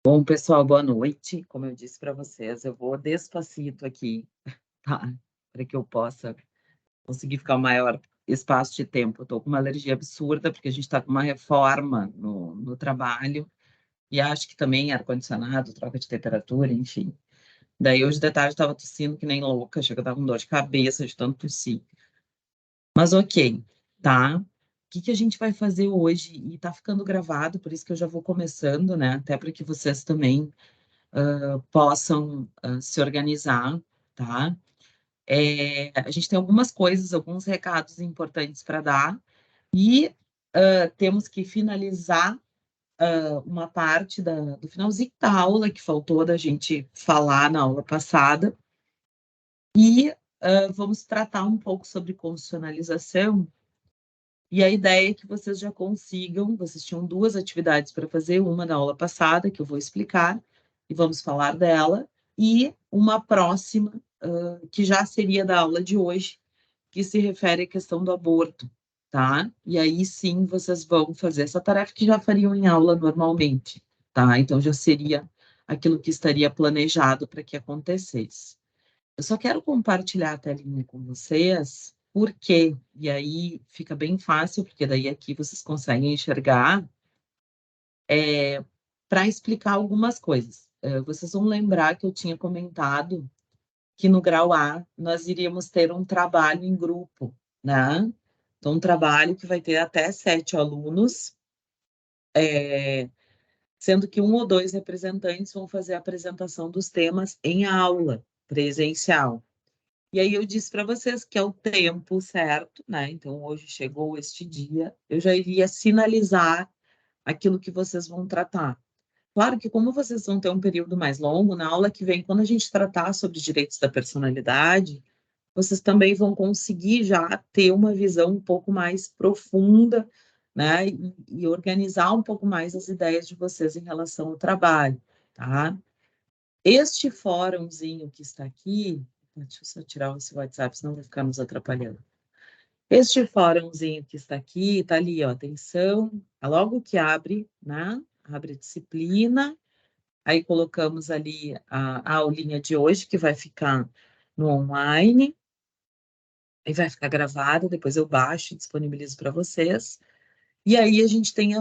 Bom, pessoal, boa noite. Como eu disse para vocês, eu vou despacito aqui, tá? Para que eu possa conseguir ficar o maior espaço de tempo. Eu estou com uma alergia absurda, porque a gente está com uma reforma no trabalho, e acho que também ar-condicionado, troca de temperatura, enfim. Daí hoje de tarde estava tossindo que nem louca, chega, eu estava com dor de cabeça de tanto tossir. Mas ok, tá? O que que a gente vai fazer hoje? E tá ficando gravado, por isso que eu já vou começando, né? Até para que vocês também possam se organizar, tá? A gente tem algumas coisas, alguns recados importantes para dar, e temos que finalizar uma parte do finalzinho da aula que faltou da gente falar na aula passada, e vamos tratar um pouco sobre constitucionalização, e a ideia é que vocês já consigam, vocês tinham duas atividades para fazer, uma na aula passada, que eu vou explicar, e vamos falar dela, e uma próxima, que já seria da aula de hoje, que se refere à questão do aborto, tá? E aí sim vocês vão fazer essa tarefa que já fariam em aula normalmente, tá? Então já seria aquilo que estaria planejado para que acontecesse. Eu só quero compartilhar a telinha com vocês, porque, e aí fica bem fácil, porque daí aqui vocês conseguem enxergar, para explicar algumas coisas. Vocês vão lembrar que eu tinha comentado que no grau A nós iríamos ter um trabalho em grupo, né? Então, um trabalho que vai ter até 7 alunos, sendo que um ou dois representantes vão fazer a apresentação dos temas em aula presencial. E aí eu disse para vocês que é o tempo certo, né? Então hoje chegou este dia, eu já iria sinalizar aquilo que vocês vão tratar. Claro que como vocês vão ter um período mais longo, na aula que vem, quando a gente tratar sobre direitos da personalidade, vocês também vão conseguir já ter uma visão um pouco mais profunda, né? E organizar um pouco mais as ideias de vocês em relação ao trabalho, tá? Este fórumzinho que está aqui, deixa eu só tirar esse WhatsApp, senão vai ficar nos atrapalhando. Este fórumzinho que está aqui, está ali, ó, atenção, logo que abre, né? Abre a disciplina, aí colocamos ali a aulinha de hoje, que vai ficar no online, e vai ficar gravada, depois eu baixo e disponibilizo para vocês. E aí a gente tem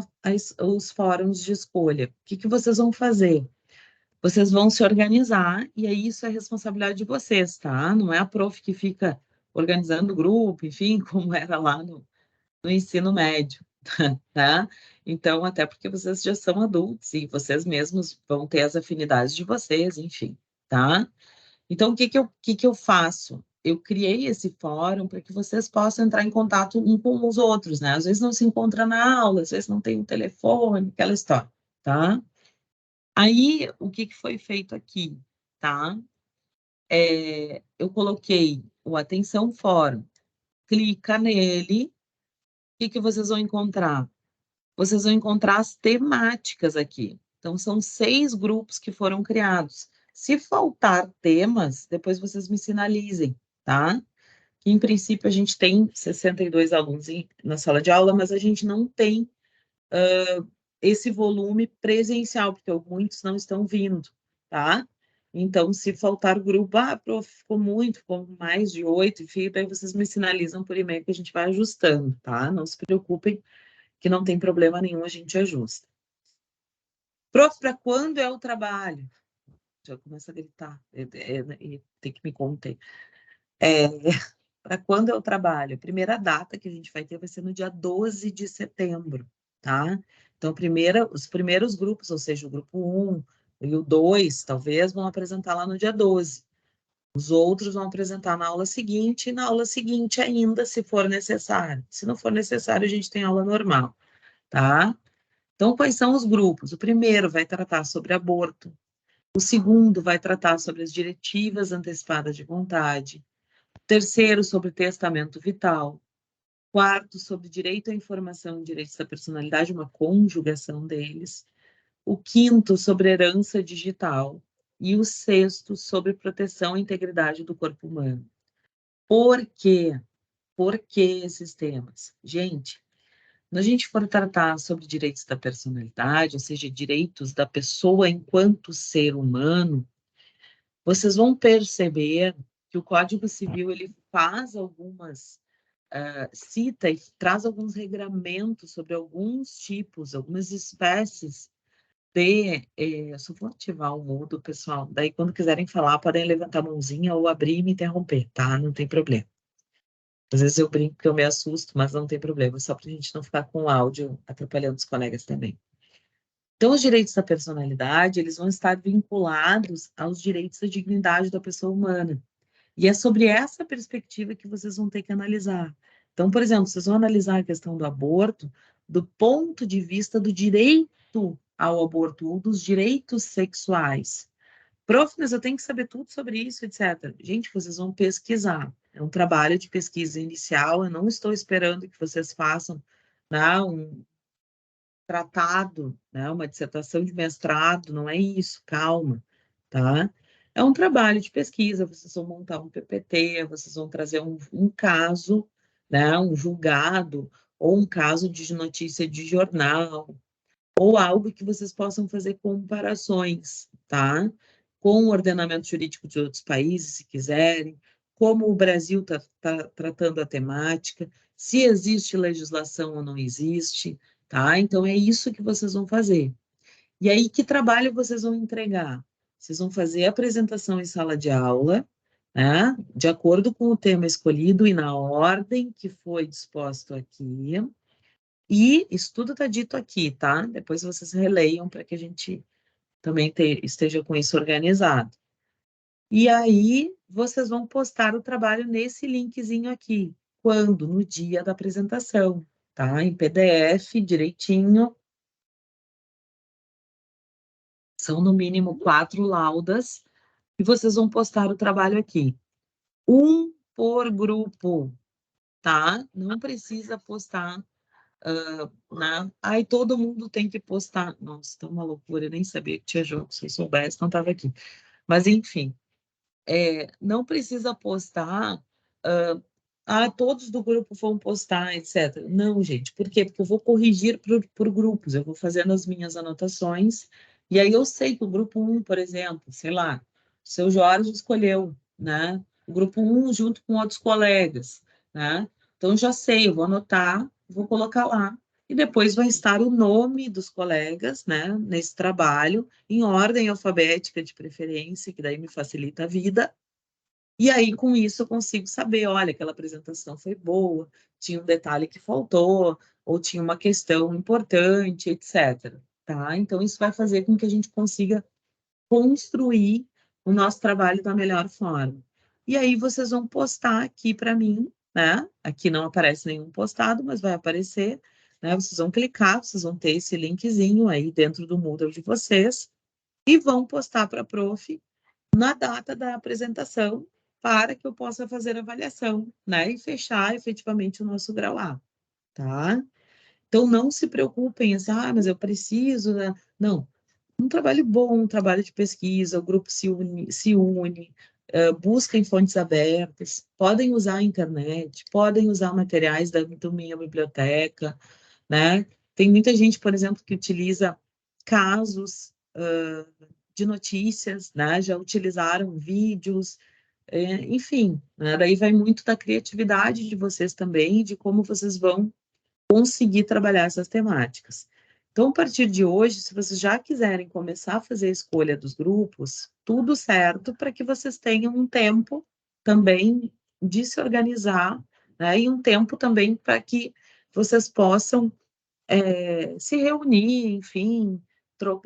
os fóruns de escolha. O que que vocês vão fazer? Vocês vão se organizar, e aí isso é responsabilidade de vocês, tá? Não é a prof que fica organizando o grupo, enfim, como era lá no ensino médio, tá? Então, até porque vocês já são adultos e vocês mesmos vão ter as afinidades de vocês, enfim, tá? Então, o que que eu faço? Eu criei esse fórum para que vocês possam entrar em contato um com os outros, né? Às vezes não se encontra na aula, às vezes não tem um telefone, aquela história, tá? Aí, o que que foi feito aqui, tá? Eu coloquei o Atenção Fórum, clica nele, o que que vocês vão encontrar? Vocês vão encontrar as temáticas aqui. Então, são 6 grupos que foram criados. Se faltar temas, depois vocês me sinalizem, tá? Em princípio, a gente tem 62 alunos na sala de aula, mas a gente não tem esse volume presencial, porque muitos não estão vindo, tá? Então, se faltar grupo, prof, ficou muito, ficou mais de 8, enfim, daí vocês me sinalizam por e-mail que a gente vai ajustando, tá? Não se preocupem, que não tem problema nenhum, a gente ajusta. Prof, para quando é o trabalho? Já começa a gritar, tem que me conter. É, para quando é o trabalho? A primeira data que a gente vai ter vai ser no dia 12 de setembro, tá? Então, os primeiros grupos, ou seja, o grupo 1 e o 2, talvez, vão apresentar lá no dia 12. Os outros vão apresentar na aula seguinte, e na aula seguinte ainda, se for necessário. Se não for necessário, a gente tem aula normal, tá? Então, quais são os grupos? O primeiro vai tratar sobre aborto. O segundo vai tratar sobre as diretivas antecipadas de vontade. O terceiro, sobre testamento vital. Quarto, sobre direito à informação e direitos da personalidade, uma conjugação deles. O quinto, sobre herança digital. E o sexto, sobre proteção e integridade do corpo humano. Por quê? Por que esses temas? Gente, Quando a gente for tratar sobre direitos da personalidade, ou seja, direitos da pessoa enquanto ser humano, vocês vão perceber que o Código Civil ele faz algumas cita e traz alguns regramentos sobre alguns tipos, algumas espécies de. Eu só vou ativar o mudo, pessoal. Daí, quando quiserem falar, podem levantar a mãozinha ou abrir e me interromper, tá? Não tem problema. Às vezes eu brinco que eu me assusto, mas não tem problema, só para a gente não ficar com o áudio atrapalhando os colegas também. Então, os direitos da personalidade, eles vão estar vinculados aos direitos da dignidade da pessoa humana. E é sobre essa perspectiva que vocês vão ter que analisar. Então, por exemplo, vocês vão analisar a questão do aborto do ponto de vista do direito ao aborto, ou dos direitos sexuais. Prof, mas eu tenho que saber tudo sobre isso, etc. Gente, vocês vão pesquisar. É um trabalho de pesquisa inicial, eu não estou esperando que vocês façam, né, um tratado, né, uma dissertação de mestrado, não é isso, calma, tá? É um trabalho de pesquisa, vocês vão montar um PPT, vocês vão trazer um caso, né, um julgado, ou um caso de notícia de jornal, ou algo que vocês possam fazer comparações, tá? Com o ordenamento jurídico de outros países, se quiserem, como o Brasil está tratando a temática, se existe legislação ou não existe, tá? Então, é isso que vocês vão fazer. E aí, que trabalho vocês vão entregar? Vocês vão fazer a apresentação em sala de aula, né? De acordo com o tema escolhido e na ordem que foi disposto aqui. E isso tudo está dito aqui, tá? Depois vocês releiam para que a gente também esteja com isso organizado. E aí, vocês vão postar o trabalho nesse linkzinho aqui. Quando? No dia da apresentação, tá? Em PDF, direitinho. São no mínimo 4 laudas. E vocês vão postar o trabalho aqui. Um por grupo, tá? Não precisa postar né? Aí todo mundo tem que postar. Nossa, tá uma loucura, eu nem sabia que tinha jogo. Se eu soubesse, não estava aqui. Mas, enfim, não precisa postar. Todos do grupo vão postar, etc. Não, gente, por quê? Porque eu vou corrigir por grupos, eu vou fazendo as minhas anotações, e aí eu sei que o grupo 1, por exemplo, sei lá, o seu Jorge escolheu, né? O grupo 1 junto com outros colegas, né? Então, eu já sei, eu vou anotar, vou colocar lá, e depois vai estar o nome dos colegas, né, nesse trabalho, em ordem alfabética de preferência, que daí me facilita a vida, e aí, com isso, eu consigo saber, olha, aquela apresentação foi boa, tinha um detalhe que faltou, ou tinha uma questão importante, etc. Tá? Então, isso vai fazer com que a gente consiga construir o nosso trabalho da melhor forma. E aí, vocês vão postar aqui para mim, né? Aqui não aparece nenhum postado, mas vai aparecer, né? Vocês vão clicar, vocês vão ter esse linkzinho aí dentro do Moodle de vocês, e vão postar para a prof na data da apresentação, para que eu possa fazer a avaliação, né? E fechar efetivamente o nosso grau A, tá? Então, não se preocupem, assim, mas eu preciso, né? Não, um trabalho bom, um trabalho de pesquisa, o grupo se une, busquem fontes abertas, podem usar a internet, podem usar materiais da minha biblioteca, né? Tem muita gente, por exemplo, que utiliza casos de notícias, né? Já utilizaram vídeos, enfim, né? Daí vai muito da criatividade de vocês também, de como vocês vão conseguir trabalhar essas temáticas. Então, a partir de hoje, se vocês já quiserem começar a fazer a escolha dos grupos, tudo certo para que vocês tenham um tempo também de se organizar, né? E um tempo também para que vocês possam se reunir, enfim,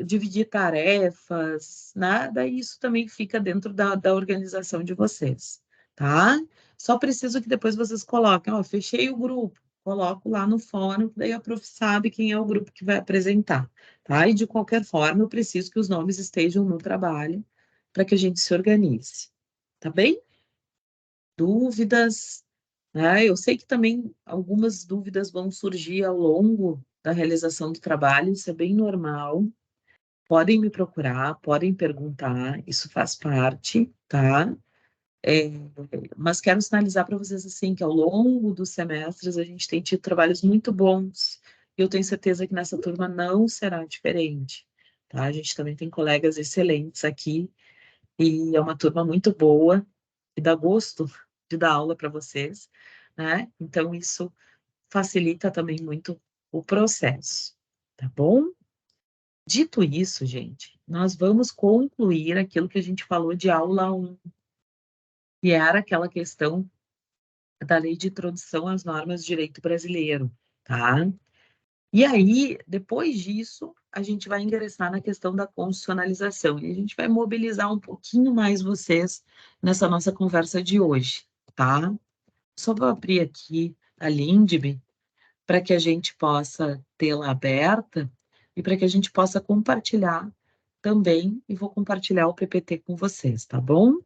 dividir tarefas, nada, isso também fica dentro da organização de vocês, tá? Só preciso que depois vocês coloquem, ó, fechei o grupo, coloco lá no fórum, daí a prof sabe quem é o grupo que vai apresentar, tá? E de qualquer forma, eu preciso que os nomes estejam no trabalho para que a gente se organize, tá bem? Dúvidas? Eu sei que também algumas dúvidas vão surgir ao longo da realização do trabalho, isso é bem normal. Podem me procurar, podem perguntar, isso faz parte, tá? É, mas quero sinalizar para vocês assim que ao longo dos semestres a gente tem tido trabalhos muito bons, e eu tenho certeza que nessa turma não será diferente, tá? A gente também tem colegas excelentes aqui, e é uma turma muito boa, e dá gosto de dar aula para vocês, né? Então, isso facilita também muito o processo, tá bom? Dito isso, gente, nós vamos concluir aquilo que a gente falou de aula 1, que era aquela questão da Lei de Introdução às Normas de Direito Brasileiro, tá? E aí, depois disso, a gente vai ingressar na questão da constitucionalização e a gente vai mobilizar um pouquinho mais vocês nessa nossa conversa de hoje, tá? Só vou abrir aqui a Lindbe para que a gente possa tê-la aberta e para que a gente possa compartilhar também, e vou compartilhar o PPT com vocês, tá bom?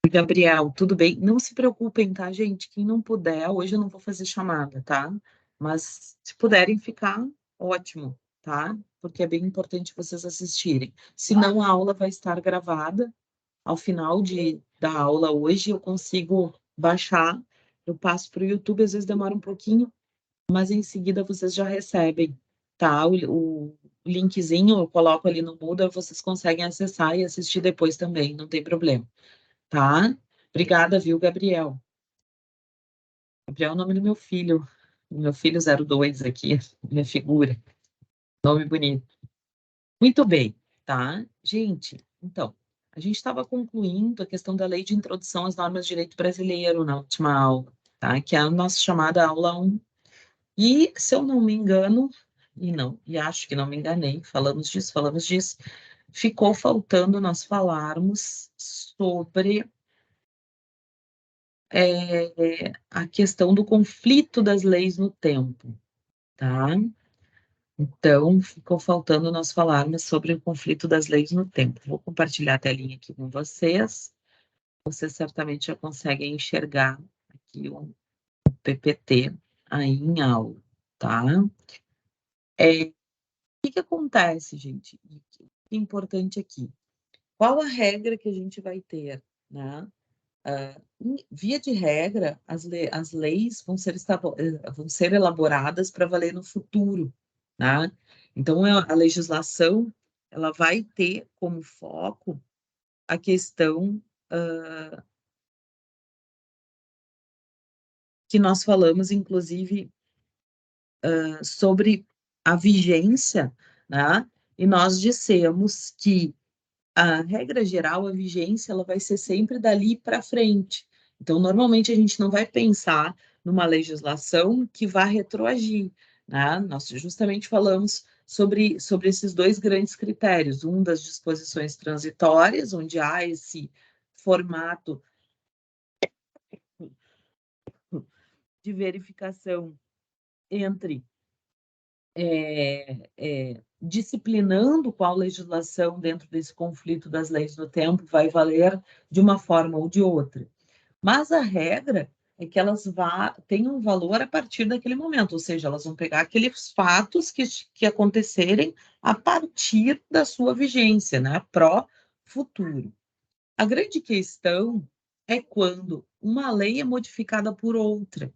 Gabriel, tudo bem? Não se preocupem, tá, gente? Quem não puder, hoje eu não vou fazer chamada, tá? Mas se puderem ficar, ótimo, tá? Porque é bem importante vocês assistirem. Senão a aula vai estar gravada. Ao final da aula hoje, eu consigo baixar, eu passo para o YouTube, às vezes demora um pouquinho, mas em seguida vocês já recebem, tá? O linkzinho eu coloco ali no Moodle, vocês conseguem acessar e assistir depois também, não tem problema, tá? Obrigada, viu, Gabriel? Gabriel é o nome do meu filho 02 aqui, minha figura, nome bonito. Muito bem, tá? Gente, então, a gente estava concluindo a questão da Lei de Introdução às Normas de Direito Brasileiro na última aula, tá? Que é a nossa chamada aula 1. E, se eu não me engano, e acho que não me enganei, falamos disso, ficou faltando nós falarmos sobre a questão do conflito das leis no tempo, tá? Então, ficou faltando nós falarmos sobre o conflito das leis no tempo. Vou compartilhar a telinha aqui com vocês. Vocês certamente já conseguem enxergar aqui o PPT aí em aula, tá? O que acontece, gente? O que é importante aqui? Qual a regra que a gente vai ter, né? Via de regra, as leis vão ser elaboradas para valer no futuro, né? Então, a legislação, ela vai ter como foco a questão que nós falamos, inclusive, sobre a vigência, né? E nós dissemos que a regra geral, a vigência, ela vai ser sempre dali para frente. Então, normalmente, a gente não vai pensar numa legislação que vá retroagir, né? Nós justamente falamos sobre esses dois grandes critérios, um das disposições transitórias, onde há esse formato de verificação entre disciplinando qual legislação dentro desse conflito das leis do tempo vai valer de uma forma ou de outra. Mas a regra é que elas tenham valor a partir daquele momento, ou seja, elas vão pegar aqueles fatos que acontecerem a partir da sua vigência, né, pró-futuro. A grande questão é quando uma lei é modificada por outra.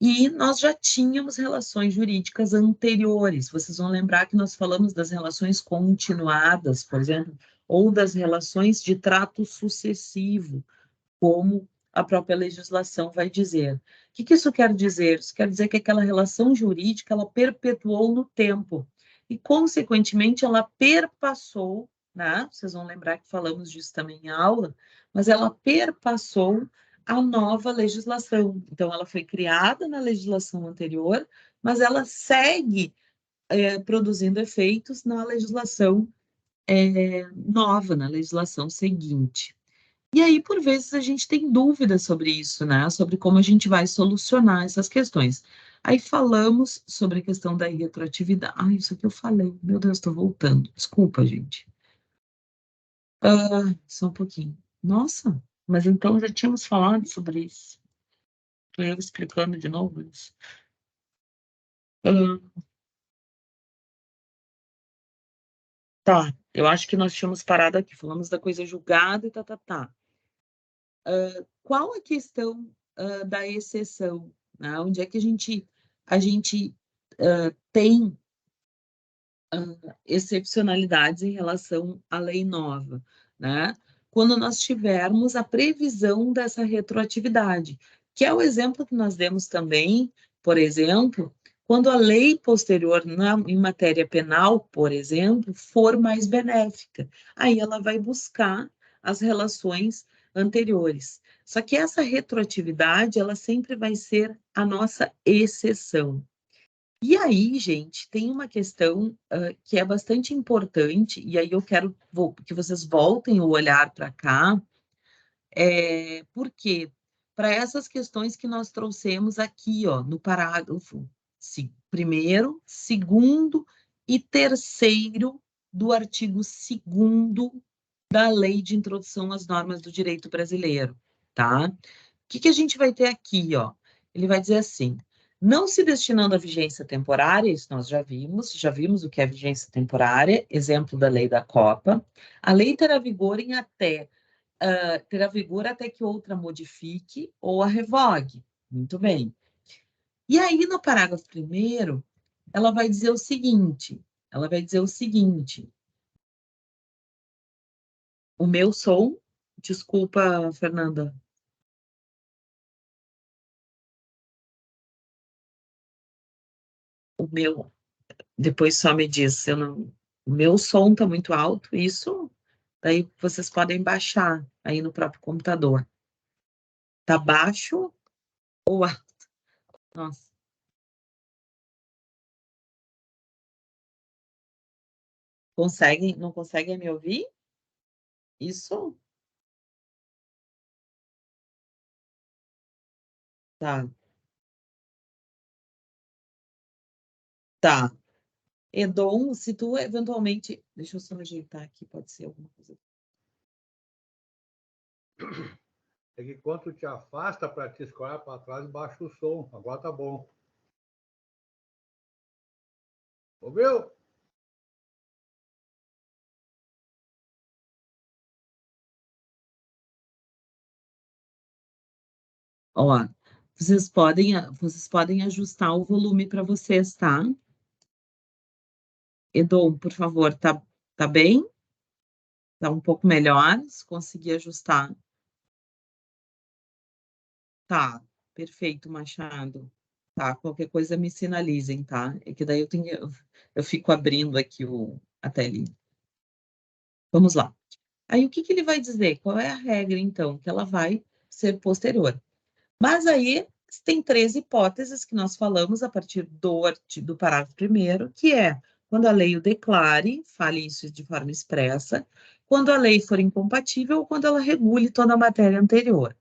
E nós já tínhamos relações jurídicas anteriores. Vocês vão lembrar que nós falamos das relações continuadas, por exemplo, ou das relações de trato sucessivo, como a própria legislação vai dizer. O que isso quer dizer? Isso quer dizer que aquela relação jurídica ela perpetuou no tempo e, consequentemente, ela perpassou, né? Vocês vão lembrar que falamos disso também em aula, mas ela perpassou a nova legislação. Então, ela foi criada na legislação anterior, mas ela segue produzindo efeitos na legislação nova, na legislação seguinte. E aí, por vezes, a gente tem dúvidas sobre isso, né? Sobre como a gente vai solucionar essas questões. Aí falamos sobre a questão da retroatividade. Ah, isso aqui eu falei. Meu Deus, estou voltando. Desculpa, gente. Só um pouquinho. Nossa, mas então já tínhamos falado sobre isso. Estou eu explicando de novo isso. Ah, tá, eu acho que nós tínhamos parado aqui. Falamos da coisa julgada e tá. Qual a questão da exceção? né? Onde é que a gente tem excepcionalidades em relação à lei nova, né? Quando nós tivermos a previsão dessa retroatividade, que é o exemplo que nós demos também, por exemplo, quando a lei posterior em matéria penal, por exemplo, for mais benéfica, aí ela vai buscar as relações anteriores. Só que essa retroatividade, ela sempre vai ser a nossa exceção. E aí, gente, tem uma questão que é bastante importante, e aí eu quero que vocês voltem o olhar para cá, porque para essas questões que nós trouxemos aqui, ó, no parágrafo primeiro, segundo e terceiro do artigo 2º da Lei de Introdução às Normas do Direito Brasileiro, tá? O que a gente vai ter aqui, ó? Ele vai dizer assim: não se destinando à vigência temporária, isso nós já vimos o que é vigência temporária, exemplo da lei da Copa, a lei terá vigor até que outra modifique ou a revogue. Muito bem. E aí, no parágrafo 1º, ela vai dizer o seguinte, o meu som, desculpa, Fernanda, o meu, depois só me diz, o meu som está muito alto, isso, daí vocês podem baixar aí no próprio computador. Tá baixo ou alto? Nossa, não conseguem me ouvir? Isso? Tá, tá. Edom, se tu eventualmente, deixa eu só ajeitar aqui, pode ser alguma coisa. É que quando tu te afasta para te escorar para trás, baixa o som. Agora tá bom. Ouviu? Ó, vocês podem ajustar o volume para vocês, tá? Edom, por favor, tá bem? Tá um pouco melhor, se conseguir ajustar. Tá, perfeito, Machado. Tá, qualquer coisa me sinalizem, tá? É que daí eu fico abrindo aqui a telinha. Vamos lá. Aí o que ele vai dizer? Qual é a regra, então? Que ela vai ser posterior. Mas aí tem 3 hipóteses que nós falamos a partir do parágrafo 1º, que é quando a lei o declare, fale isso de forma expressa, quando a lei for incompatível ou quando ela regule toda a matéria anterior.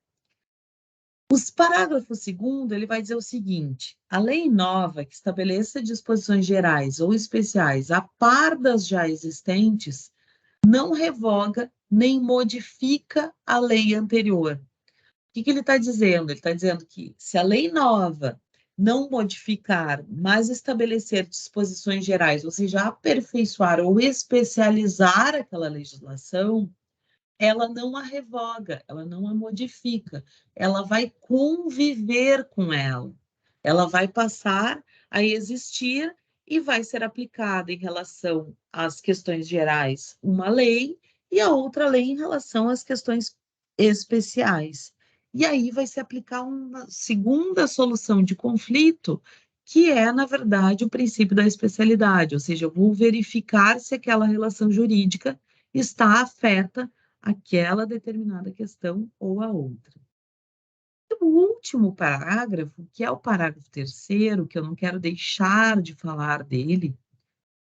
Os parágrafo 2º, ele vai dizer o seguinte: a lei nova que estabeleça disposições gerais ou especiais a par das já existentes não revoga nem modifica a lei anterior. O que ele está dizendo? Ele está dizendo que se a lei nova não modificar, mas estabelecer disposições gerais, ou seja, aperfeiçoar ou especializar aquela legislação, ela não a revoga, ela não a modifica, ela vai conviver com ela, ela vai passar a existir e vai ser aplicada em relação às questões gerais uma lei e a outra lei em relação às questões especiais. E aí vai se aplicar uma segunda solução de conflito, que é, na verdade, o princípio da especialidade, ou seja, eu vou verificar se aquela relação jurídica está afeta aquela determinada questão ou a outra. O último parágrafo, que é o parágrafo 3º, que eu não quero deixar de falar dele,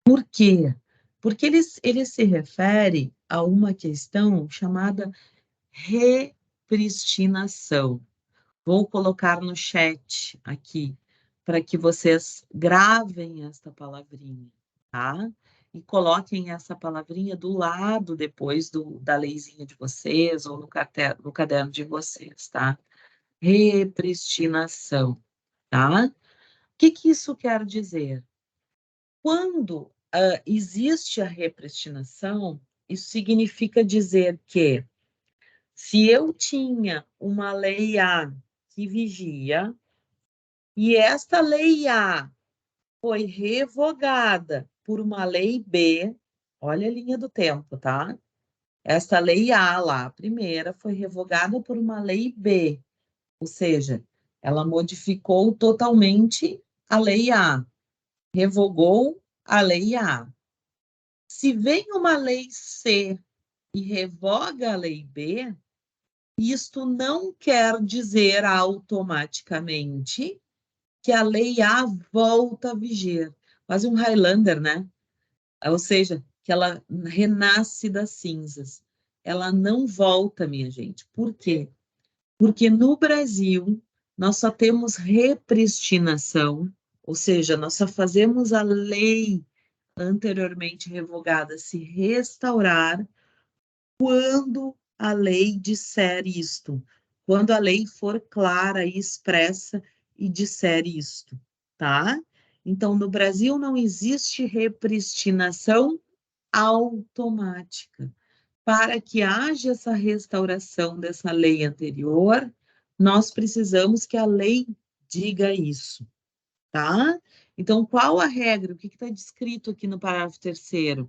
por quê? Porque ele se refere a uma questão chamada repristinação. Vou colocar no chat aqui, para que vocês gravem esta palavrinha, tá? E coloquem essa palavrinha do lado depois da leizinha de vocês ou no caderno de vocês, tá? Repristinação, tá? O que isso quer dizer? Quando existe a repristinação, isso significa dizer que se eu tinha uma lei A que vigia, E esta lei A foi revogada por uma lei B, olha a linha do tempo, tá? Esta lei A lá, a primeira, foi revogada por uma lei B, ou seja, ela modificou totalmente a lei A, revogou a lei A. Se vem uma lei C e revoga a lei B, isto não quer dizer automaticamente que a lei A volta a vigir. Quase um Highlander, né? Ou seja, que ela renasce das cinzas. Ela não volta, minha gente. Por quê? Porque no Brasil nós só temos repristinação, ou seja, nós só fazemos a lei anteriormente revogada se restaurar quando a lei disser isto, quando a lei for clara e expressa e disser isto, tá? Então, no Brasil não existe repristinação automática. Para que haja essa restauração dessa lei anterior, nós precisamos que a lei diga isso, tá? Então, qual a regra? O que está descrito aqui no parágrafo 3º?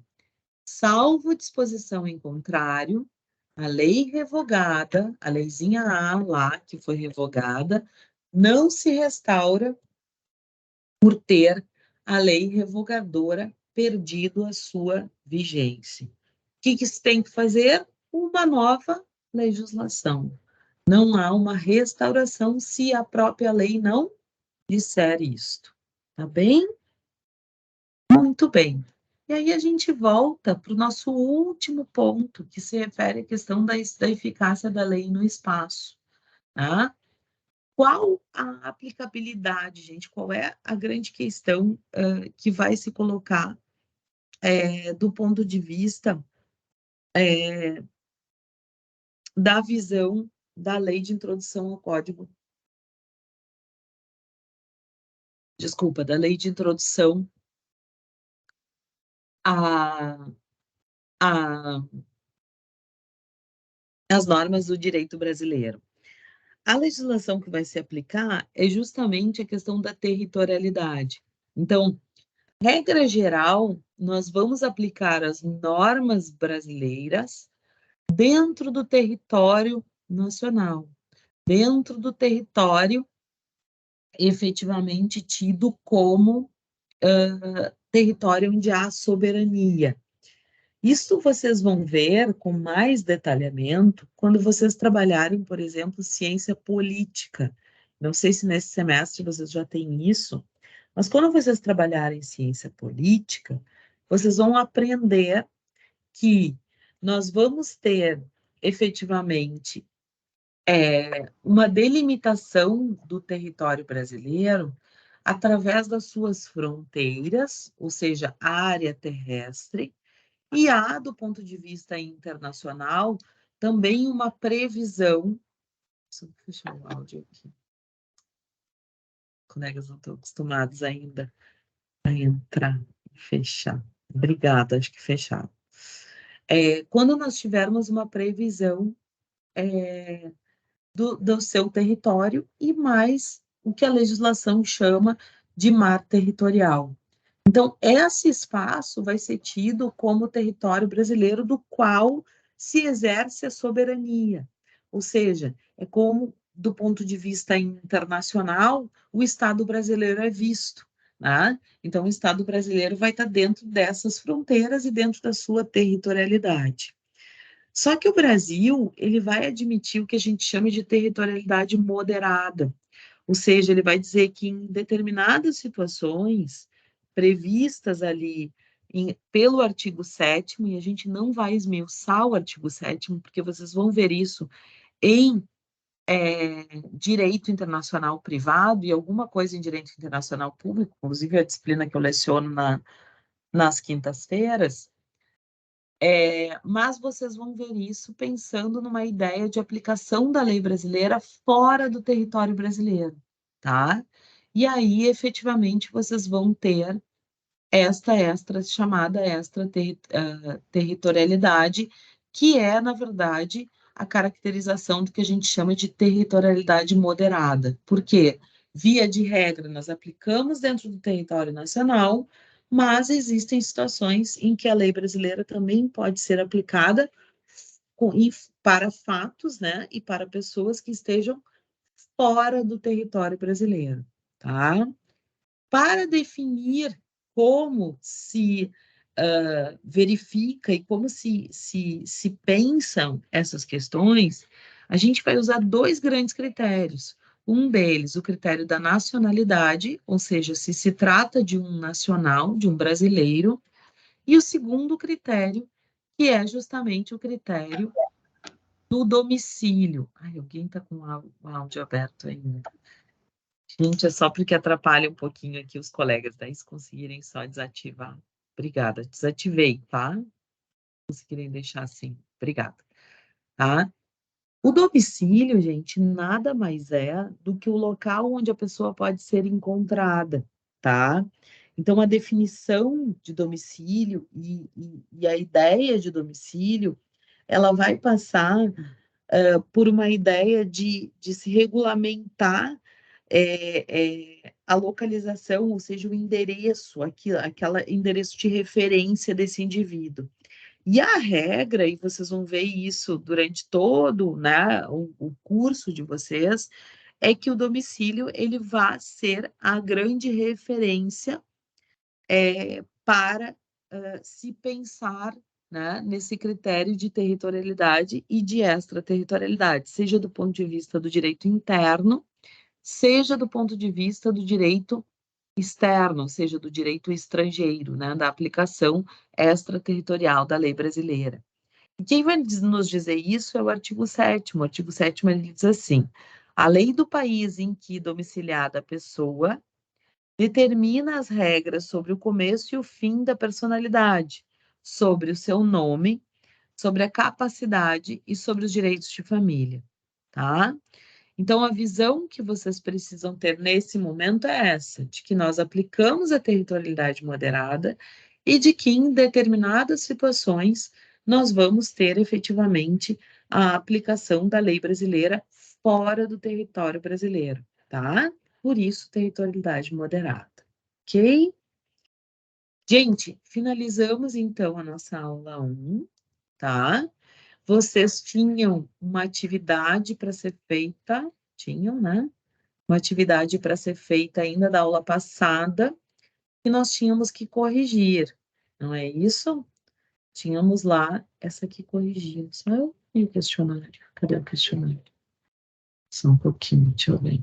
Salvo disposição em contrário, a lei revogada, a leizinha A lá, que foi revogada, não se restaura por ter a lei revogadora perdido a sua vigência. O que se tem que fazer? Uma nova legislação. Não há uma restauração se a própria lei não disser isto. Tá bem? Muito bem. E aí a gente volta para o nosso último ponto, que se refere à questão da eficácia da lei no espaço. Tá? Qual a aplicabilidade, gente? Qual é a grande questão que vai se colocar do ponto de vista da visão da lei de introdução ao Código? Desculpa, da lei de introdução a, a, as normas do direito brasileiro. A legislação que vai se aplicar é justamente a questão da territorialidade. Então, regra geral, nós vamos aplicar as normas brasileiras dentro do território nacional, dentro do território efetivamente tido como território onde há soberania. Isso vocês vão ver com mais detalhamento quando vocês trabalharem, por exemplo, ciência política. Não sei se nesse semestre vocês já têm isso, mas quando vocês trabalharem ciência política, vocês vão aprender que nós vamos ter efetivamente uma delimitação do território brasileiro através das suas fronteiras, ou seja, área terrestre, e há, do ponto de vista internacional, também uma previsão. Deixa eu fechar o áudio aqui. Os colegas não estão acostumados ainda a entrar e fechar. Obrigada, acho que fecharam. Quando nós tivermos uma previsão do seu território e mais o que a legislação chama de mar territorial. Então, esse espaço vai ser tido como território brasileiro do qual se exerce a soberania. Ou seja, é como, do ponto de vista internacional, o Estado brasileiro é visto. Né? Então, o Estado brasileiro vai estar dentro dessas fronteiras e dentro da sua territorialidade. Só que o Brasil, ele vai admitir o que a gente chama de territorialidade moderada, ou seja, ele vai dizer que em determinadas situações previstas ali pelo artigo 7º, e a gente não vai esmiuçar o artigo 7º, porque vocês vão ver isso em direito internacional privado e alguma coisa em direito internacional público, inclusive a disciplina que eu leciono nas quintas-feiras, mas vocês vão ver isso pensando numa ideia de aplicação da lei brasileira fora do território brasileiro, tá? E aí, efetivamente, vocês vão ter esta chamada extraterritorialidade, que é, na verdade, a caracterização do que a gente chama de territorialidade moderada. Por quê? via de regra, nós aplicamos dentro do território nacional, mas existem situações em que a lei brasileira também pode ser aplicada para fatos, né, e para pessoas que estejam fora do território brasileiro, tá? Para definir como se verifica e como se pensam essas questões, a gente vai usar dois grandes critérios. Um deles, o critério da nacionalidade, ou seja, se trata de um nacional, de um brasileiro, e o segundo critério, que é justamente o critério do domicílio. Ai, alguém está com o áudio aberto ainda. Gente, é só porque atrapalha um pouquinho aqui os colegas, daí se conseguirem só desativar. Obrigada, desativei, tá? Conseguirem deixar assim, obrigada, tá? O domicílio, gente, nada mais é do que o local onde a pessoa pode ser encontrada, tá? Então, a definição de domicílio e a ideia de domicílio, ela vai passar por uma ideia de se regulamentar a localização, ou seja, o endereço, aquela endereço de referência desse indivíduo. E a regra, e vocês vão ver isso durante todo, né, o curso de vocês, é que o domicílio ele vai ser a grande referência para se pensar, né, nesse critério de territorialidade e de extraterritorialidade, seja do ponto de vista do direito interno, seja do ponto de vista do direito externo, ou seja, do direito estrangeiro, né, da aplicação extraterritorial da lei brasileira. E quem vai nos dizer isso é o artigo 7º. O artigo 7º ele diz assim: a lei do país em que domiciliada a pessoa determina as regras sobre o começo e o fim da personalidade, sobre o seu nome, sobre a capacidade e sobre os direitos de família, tá? Então, a visão que vocês precisam ter nesse momento é essa, de que nós aplicamos a territorialidade moderada e de que, em determinadas situações, nós vamos ter efetivamente a aplicação da lei brasileira fora do território brasileiro, tá? Por isso, territorialidade moderada, ok? Gente, finalizamos então a nossa aula 1, tá? Vocês tinham uma atividade para ser feita, tinham, né? Uma atividade para ser feita ainda da aula passada, que nós tínhamos que corrigir, não é isso? Tínhamos lá essa aqui corrigida. Só eu e o questionário. Cadê o questionário? Só um pouquinho, deixa eu ver.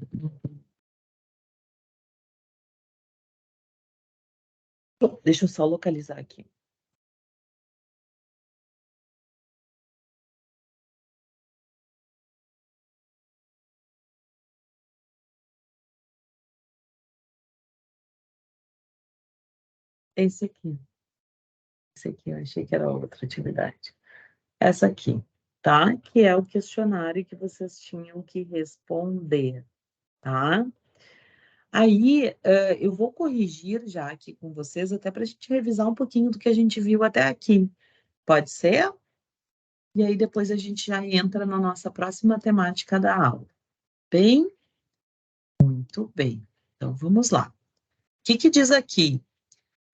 Deixa eu só localizar aqui. Esse aqui. Esse aqui, eu achei que era outra atividade. Essa aqui, tá? Que é o questionário que vocês tinham que responder, tá? Aí, eu vou corrigir já aqui com vocês, até para a gente revisar um pouquinho do que a gente viu até aqui. Pode ser? E aí, depois a gente já entra na nossa próxima temática da aula. Bem? Muito bem. Então, vamos lá. O que diz aqui?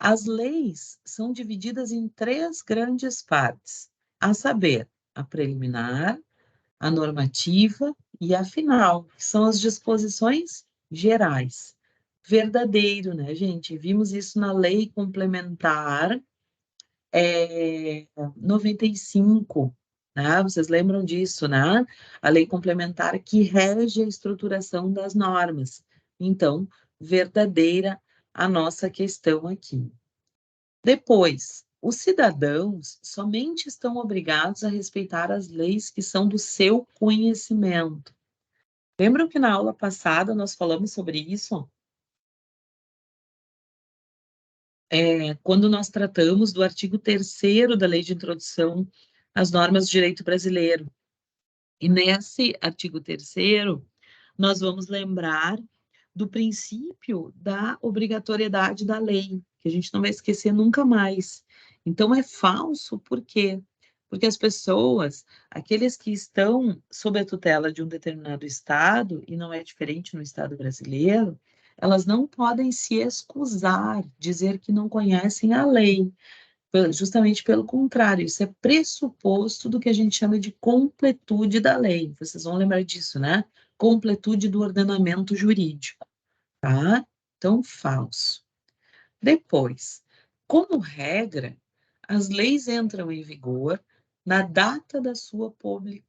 As leis são divididas em 3 grandes partes, a saber, a preliminar, a normativa e a final, que são as disposições gerais. Verdadeiro, né, gente? Vimos isso na Lei Complementar 95, né? Vocês lembram disso, né? A Lei Complementar que rege a estruturação das normas. Então, verdadeira a nossa questão aqui. Depois, os cidadãos somente estão obrigados a respeitar as leis que são do seu conhecimento. Lembram que na aula passada nós falamos sobre isso? Quando nós tratamos do artigo 3º da Lei de Introdução às Normas do Direito Brasileiro. E nesse artigo 3º, nós vamos lembrar do princípio da obrigatoriedade da lei, que a gente não vai esquecer nunca mais. Então, é falso, por quê? Porque as pessoas, aqueles que estão sob a tutela de um determinado estado, e não é diferente no estado brasileiro, elas não podem se excusar, dizer que não conhecem a lei. Justamente pelo contrário, isso é pressuposto do que a gente chama de completude da lei. Vocês vão lembrar disso, né? Completude do ordenamento jurídico, tá? Então, falso. Depois, como regra, as leis entram em vigor na data da sua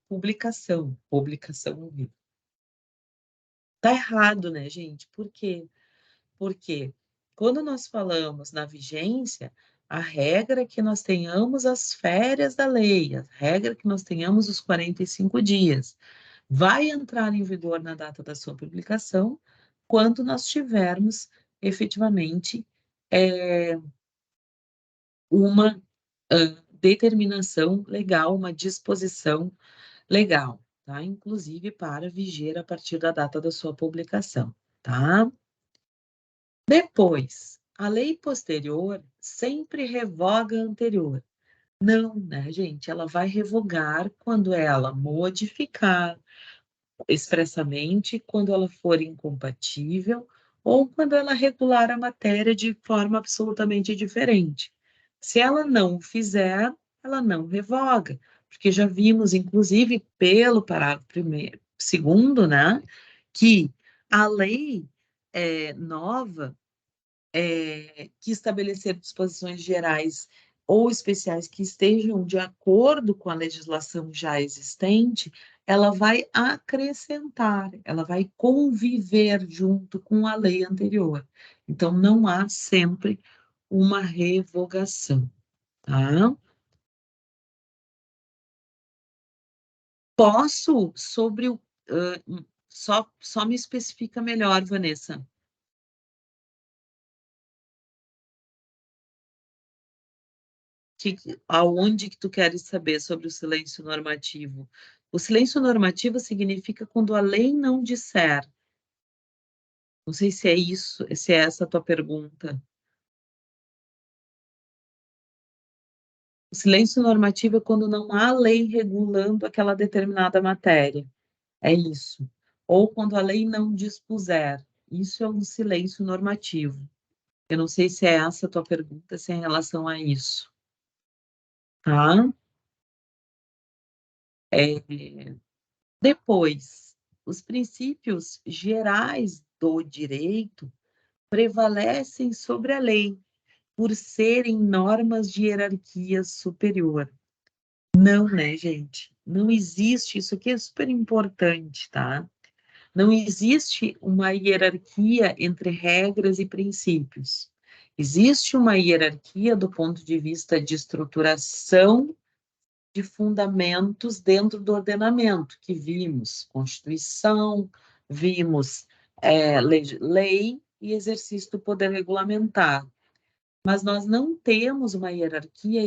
publicação. Publicação horrível. Tá errado, né, gente? Por quê? Porque quando nós falamos na vigência, a regra é que nós tenhamos as férias da lei, a regra é que nós tenhamos os 45 dias. Vai entrar em vigor na data da sua publicação, quando nós tivermos efetivamente uma determinação legal, uma disposição legal, tá? Inclusive para viger a partir da data da sua publicação, tá? Depois, a lei posterior sempre revoga a anterior. Não, né, gente? Ela vai revogar quando ela modificar expressamente, quando ela for incompatível ou quando ela regular a matéria de forma absolutamente diferente. Se ela não o fizer, ela não revoga, porque já vimos, inclusive, pelo parágrafo segundo, né, que a lei nova que estabelecer disposições gerais ou especiais que estejam de acordo com a legislação já existente, ela vai acrescentar, ela vai conviver junto com a lei anterior. Então, não há sempre uma revogação, tá? Posso, sobre o. Só me especifica melhor, Vanessa. Aonde que tu queres saber sobre o silêncio normativo? O silêncio normativo significa quando a lei não disser. Não sei se é isso, se é essa a tua pergunta. O silêncio normativo é quando não há lei regulando aquela determinada matéria. É isso. Ou quando a lei não dispuser. Isso é um silêncio normativo. Eu não sei se é essa a tua pergunta, se é em relação a isso. Tá? É, Depois, os princípios gerais do direito prevalecem sobre a lei, por serem normas de hierarquia superior. Não, né, gente? Não existe, isso aqui é super importante, tá? Não existe uma hierarquia entre regras e princípios. Existe uma hierarquia do ponto de vista de estruturação de fundamentos dentro do ordenamento, que vimos Constituição, vimos lei e exercício do poder regulamentar. Mas nós não temos uma hierarquia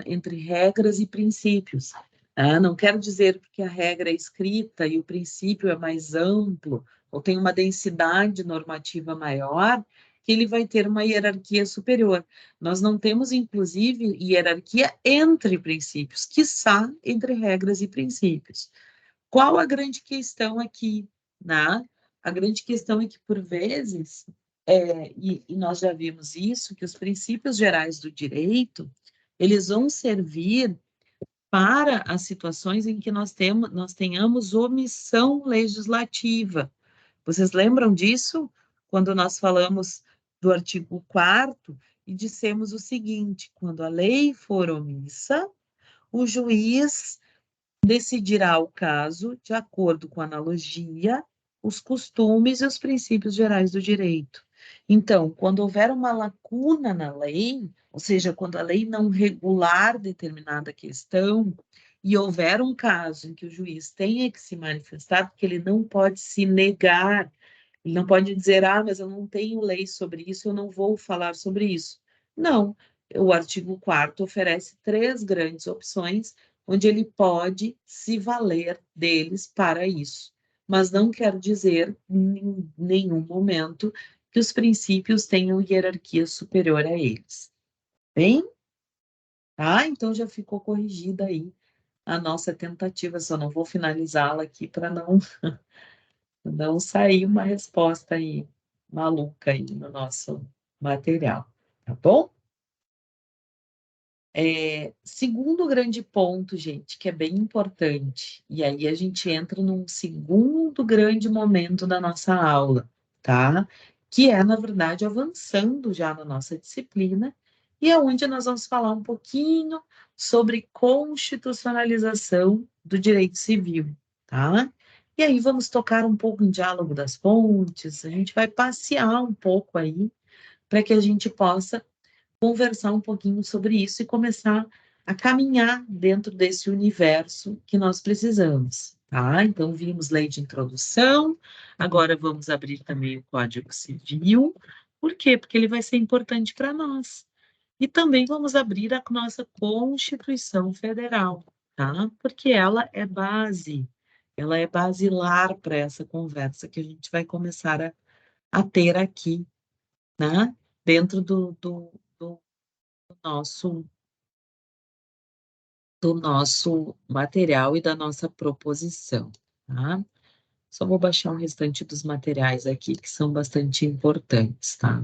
entre regras e princípios. Não quero dizer que a regra é escrita e o princípio é mais amplo, ou tem uma densidade normativa maior, que ele vai ter uma hierarquia superior. Nós não temos, inclusive, hierarquia entre princípios, quiçá entre regras e princípios. Qual a grande questão aqui, né? A grande questão é que, por vezes, e nós já vimos isso, que os princípios gerais do direito, eles vão servir para as situações em que nós tenhamos omissão legislativa. Vocês lembram disso? Quando nós falamos do artigo 4º e dissemos o seguinte: quando a lei for omissa, o juiz decidirá o caso de acordo com a analogia, os costumes e os princípios gerais do direito. Então, quando houver uma lacuna na lei, ou seja, quando a lei não regular determinada questão, e houver um caso em que o juiz tenha que se manifestar, porque ele não pode se negar, ele não pode dizer, mas eu não tenho lei sobre isso, eu não vou falar sobre isso. Não, o artigo 4º oferece 3 grandes opções onde ele pode se valer deles para isso. Mas não quer dizer, em nenhum momento, que os princípios tenham hierarquia superior a eles. Bem? Então já ficou corrigida aí a nossa tentativa, só não vou finalizá-la aqui para não sair uma resposta aí maluca aí no nosso material, tá bom? Segundo grande ponto, gente, que é bem importante, e aí a gente entra num segundo grande momento da nossa aula, tá? Que é, na verdade, avançando já na nossa disciplina, e é onde nós vamos falar um pouquinho sobre constitucionalização do direito civil, tá? E aí vamos tocar um pouco em diálogo das fontes, a gente vai passear um pouco aí, para que a gente possa conversar um pouquinho sobre isso e começar a caminhar dentro desse universo que nós precisamos, tá? Então, vimos lei de introdução, agora vamos abrir também o Código Civil. Por quê? Porque ele vai ser importante para nós. E também vamos abrir a nossa Constituição Federal, tá? Porque ela é basilar para essa conversa que a gente vai começar a ter aqui, né? Dentro do nosso, do nosso material e da nossa proposição, tá? Só vou baixar o restante dos materiais aqui, que são bastante importantes, tá?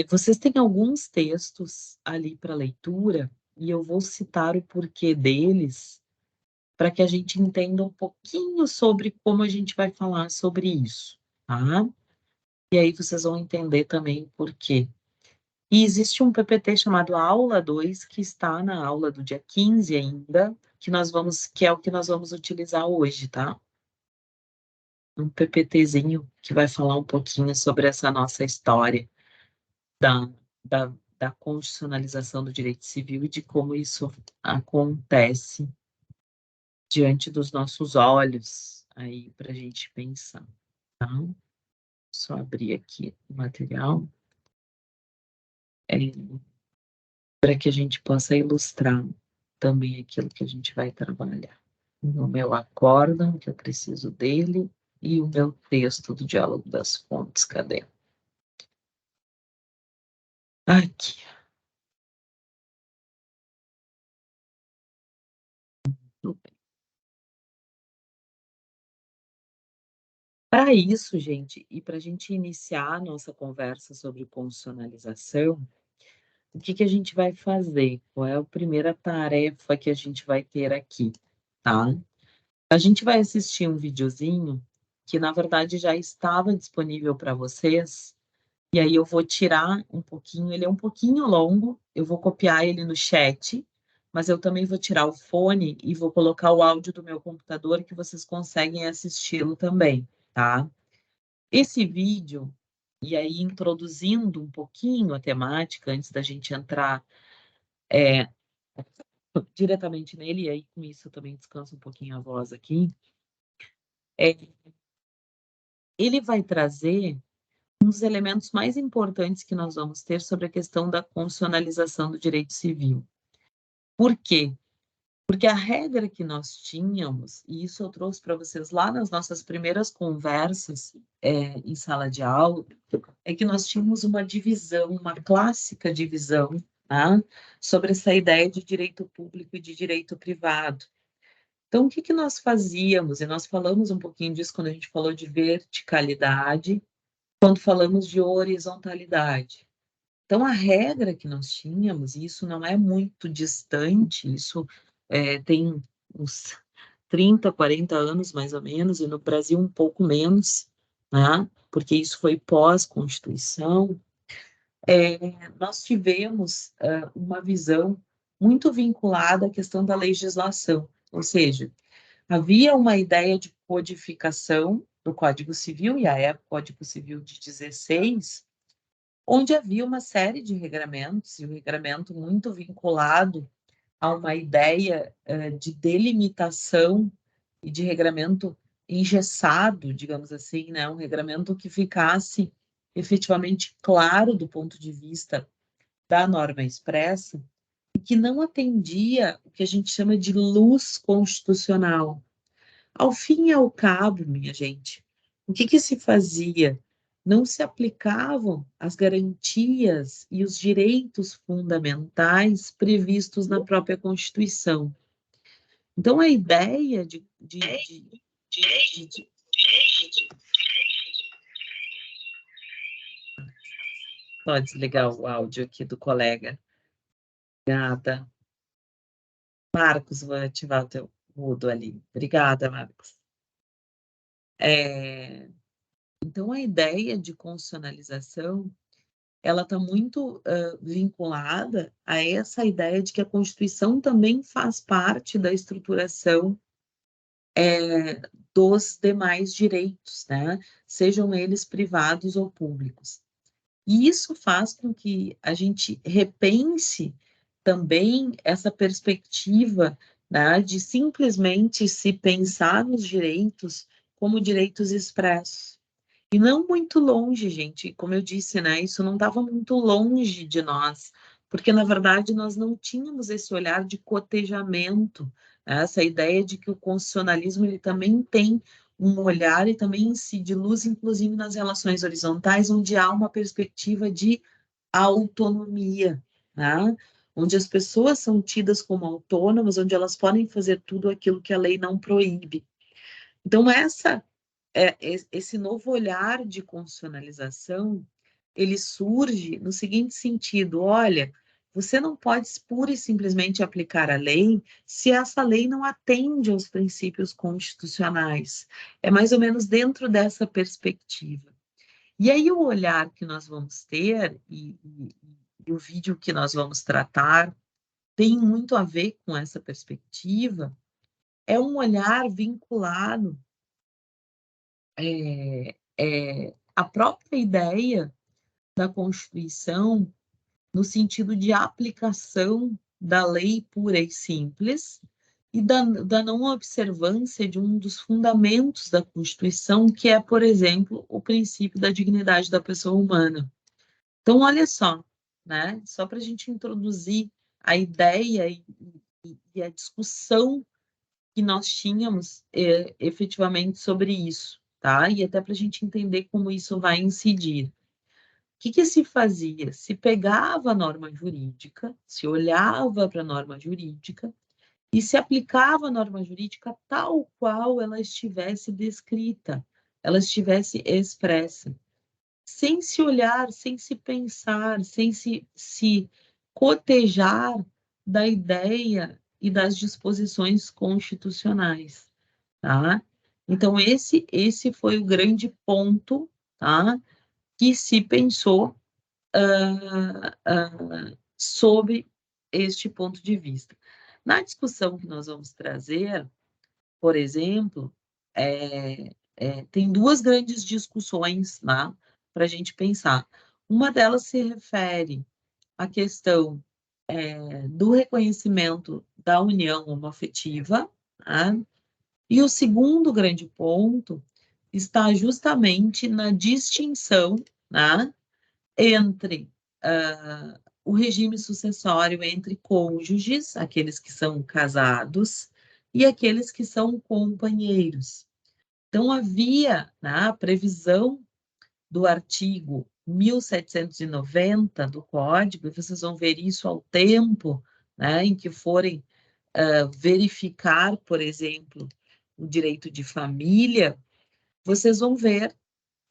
Vocês têm alguns textos ali para leitura, e eu vou citar o porquê deles, para que a gente entenda um pouquinho sobre como a gente vai falar sobre isso, tá? E aí vocês vão entender também o porquê. E existe um PPT chamado Aula 2, que está na aula do dia 15 ainda, que é o que nós vamos utilizar hoje, tá? Um PPTzinho que vai falar um pouquinho sobre essa nossa história da, da constitucionalização do direito civil e de como isso acontece diante dos nossos olhos, aí para a gente pensar, tá? Só abrir aqui o material. Para que a gente possa ilustrar também aquilo que a gente vai trabalhar. O meu acórdão, que eu preciso dele, e o meu texto do Diálogo das Fontes, cadê? Aqui. Para isso, gente, e para a gente iniciar a nossa conversa sobre constitucionalização, o que a gente vai fazer? Qual é a primeira tarefa que a gente vai ter aqui, tá? A gente vai assistir um videozinho que, na verdade, já estava disponível para vocês, e aí eu vou tirar um pouquinho, ele é um pouquinho longo, eu vou copiar ele no chat, mas eu também vou tirar o fone e vou colocar o áudio do meu computador que vocês conseguem assisti-lo também, tá? Esse vídeo, e aí introduzindo um pouquinho a temática, antes da gente entrar diretamente nele, e aí com isso eu também descanso um pouquinho a voz aqui, é, ele vai trazer um dos elementos mais importantes que nós vamos ter sobre a questão da constitucionalização do direito civil. Por quê? Porque a regra que nós tínhamos, e isso eu trouxe para vocês lá nas nossas primeiras conversas em sala de aula, é que nós tínhamos uma divisão, uma clássica divisão, tá? Sobre essa ideia de direito público e de direito privado. Então, o que nós fazíamos? E nós falamos um pouquinho disso quando a gente falou de verticalidade, quando falamos de horizontalidade. Então, a regra que nós tínhamos, e isso não é muito distante, isso tem uns 30, 40 anos mais ou menos, e no Brasil um pouco menos, né? Porque isso foi pós-Constituição, nós tivemos uma visão muito vinculada à questão da legislação, ou seja, havia uma ideia de codificação do Código Civil, e a época Código Civil de 16, onde havia uma série de regramentos, e um regramento muito vinculado a uma ideia de delimitação e de regramento engessado, digamos assim, né? Um regramento que ficasse efetivamente claro do ponto de vista da norma expressa e que não atendia o que a gente chama de luz constitucional. Ao fim e ao cabo, minha gente, o que se fazia? não se aplicavam as garantias e os direitos fundamentais previstos na própria Constituição. Então, a ideia Pode desligar o áudio aqui do colega. Obrigada. Marcos, vou ativar o teu mudo ali. Obrigada, Marcos. Então, a ideia de constitucionalização, ela está muito vinculada a essa ideia de que a Constituição também faz parte da estruturação dos demais direitos, né? Sejam eles privados ou públicos. E isso faz com que a gente repense também essa perspectiva, né, de simplesmente se pensar nos direitos como direitos expressos. E não muito longe, gente, como eu disse, né, isso não estava muito longe de nós, porque, na verdade, nós não tínhamos esse olhar de cotejamento, né, essa ideia de que o constitucionalismo ele também tem um olhar e também incide luz, inclusive nas relações horizontais, onde há uma perspectiva de autonomia, né? Onde as pessoas são tidas como autônomas, onde elas podem fazer tudo aquilo que a lei não proíbe. Então, esse novo olhar de constitucionalização, ele surge no seguinte sentido: olha, você não pode pura e simplesmente aplicar a lei se essa lei não atende aos princípios constitucionais. É mais ou menos dentro dessa perspectiva. E aí o olhar que nós vamos ter e o vídeo que nós vamos tratar tem muito a ver com essa perspectiva, é um olhar vinculado à própria ideia da Constituição no sentido de aplicação da lei pura e simples e da não observância de um dos fundamentos da Constituição, que é, por exemplo, o princípio da dignidade da pessoa humana. Então, olha só, né? Só para a gente introduzir a ideia e a discussão que nós tínhamos efetivamente sobre isso, tá? E até para a gente entender como isso vai incidir. O que se fazia? Se pegava a norma jurídica, se olhava para a norma jurídica e se aplicava a norma jurídica tal qual ela estivesse descrita, ela estivesse expressa, sem se olhar, sem se pensar, sem se cotejar da ideia e das disposições constitucionais, tá? Então, esse foi o grande ponto, tá? Que se pensou sobre este ponto de vista. Na discussão que nós vamos trazer, por exemplo, tem duas grandes discussões lá para a gente pensar. Uma delas se refere à questão do reconhecimento da união homoafetiva, tá? E o segundo grande ponto está justamente na distinção, né, entre o regime sucessório entre cônjuges, aqueles que são casados, e aqueles que são companheiros. Então, havia, né, a previsão do artigo 1790 do Código, e vocês vão ver isso ao tempo, né, em que forem verificar, por exemplo, o direito de família, vocês vão ver,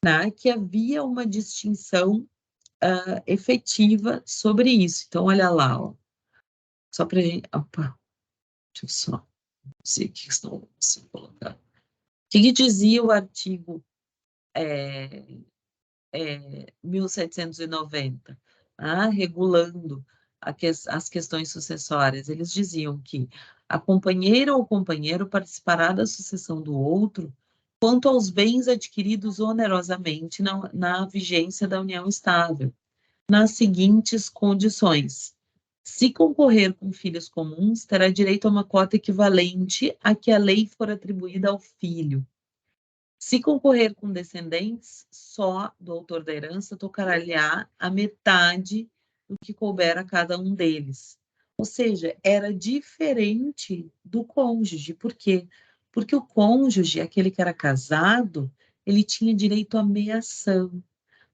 né, que havia uma distinção efetiva sobre isso. Então, olha lá, ó, só para a gente. Opa, deixa eu só. Não sei o que estão colocando. O que dizia o artigo 1790, regulando as questões sucessórias? Eles diziam que a companheira ou companheiro participará da sucessão do outro quanto aos bens adquiridos onerosamente na vigência da união estável, nas seguintes condições: se concorrer com filhos comuns, terá direito a uma cota equivalente à que a lei for atribuída ao filho. Se concorrer com descendentes, só do autor da herança tocará-lhe a metade do que couber a cada um deles. Ou seja, era diferente do cônjuge. Por quê? Porque o cônjuge, aquele que era casado, ele tinha direito à meação.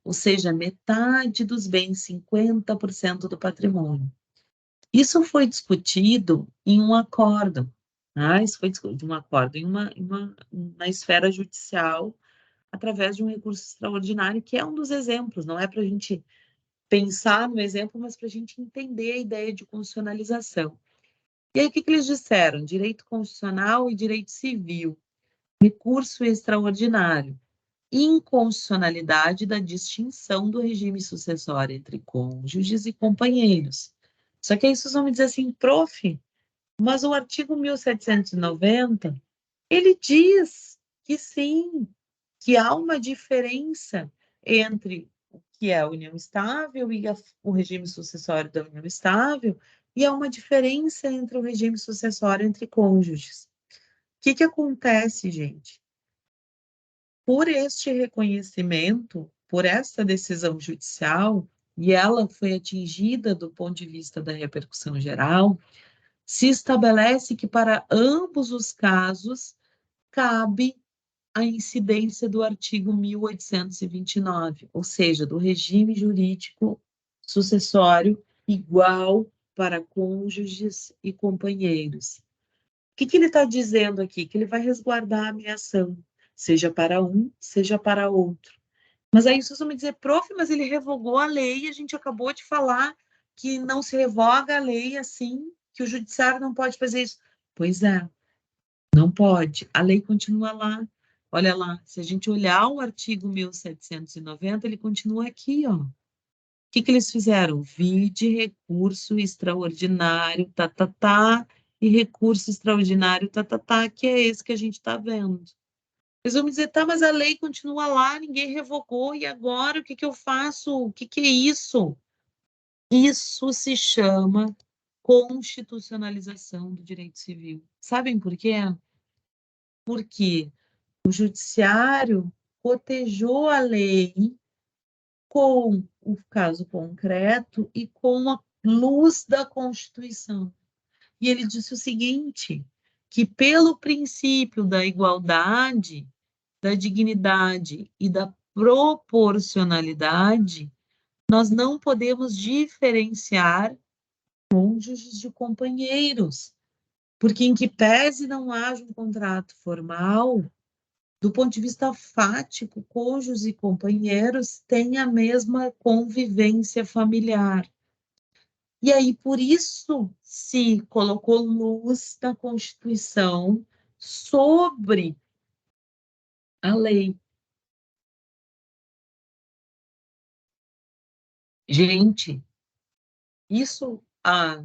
ou seja, metade dos bens, 50% do patrimônio. Isso foi discutido em um acordo, tá? Isso foi discutido em um acordo na esfera judicial, através de um recurso extraordinário, que é um dos exemplos, não é para a gente pensar no exemplo, mas para a gente entender a ideia de constitucionalização. E aí, o que eles disseram? Direito constitucional e direito civil, recurso extraordinário, inconstitucionalidade da distinção do regime sucessório entre cônjuges e companheiros. Só que aí vocês vão me dizer assim, prof, mas o artigo 1790, ele diz que sim, que há uma diferença entre o que é a união estável e o regime sucessório da união estável, e há uma diferença entre o regime sucessório entre cônjuges. O que acontece, gente? Por este reconhecimento, por essa decisão judicial, e ela foi atingida do ponto de vista da repercussão geral, se estabelece que para ambos os casos cabe a incidência do artigo 1829, ou seja, do regime jurídico sucessório igual para cônjuges e companheiros. O que ele está dizendo aqui? Que ele vai resguardar a minha ação, seja para um, seja para outro. Mas aí vocês vão me dizer, prof, mas ele revogou a lei, a gente acabou de falar que não se revoga a lei assim, que o judiciário não pode fazer isso. Pois é, não pode. A lei continua lá. Olha lá, se a gente olhar o artigo 1790, ele continua aqui, ó. O que eles fizeram? Vide recurso extraordinário, e recurso extraordinário, que é esse que a gente está vendo. Eles vão me dizer, tá, mas a lei continua lá, ninguém revogou, e agora o que eu faço? O que é isso? Isso se chama constitucionalização do direito civil. Sabem por quê? Porque o judiciário cotejou a lei com o caso concreto e com a luz da Constituição. E ele disse o seguinte, que pelo princípio da igualdade, da dignidade e da proporcionalidade, nós não podemos diferenciar cônjuges de companheiros, porque em que pese não haja um contrato formal, do ponto de vista fático, cônjuges e companheiros têm a mesma convivência familiar. E aí, por isso, se colocou luz na Constituição sobre a lei. Gente, isso há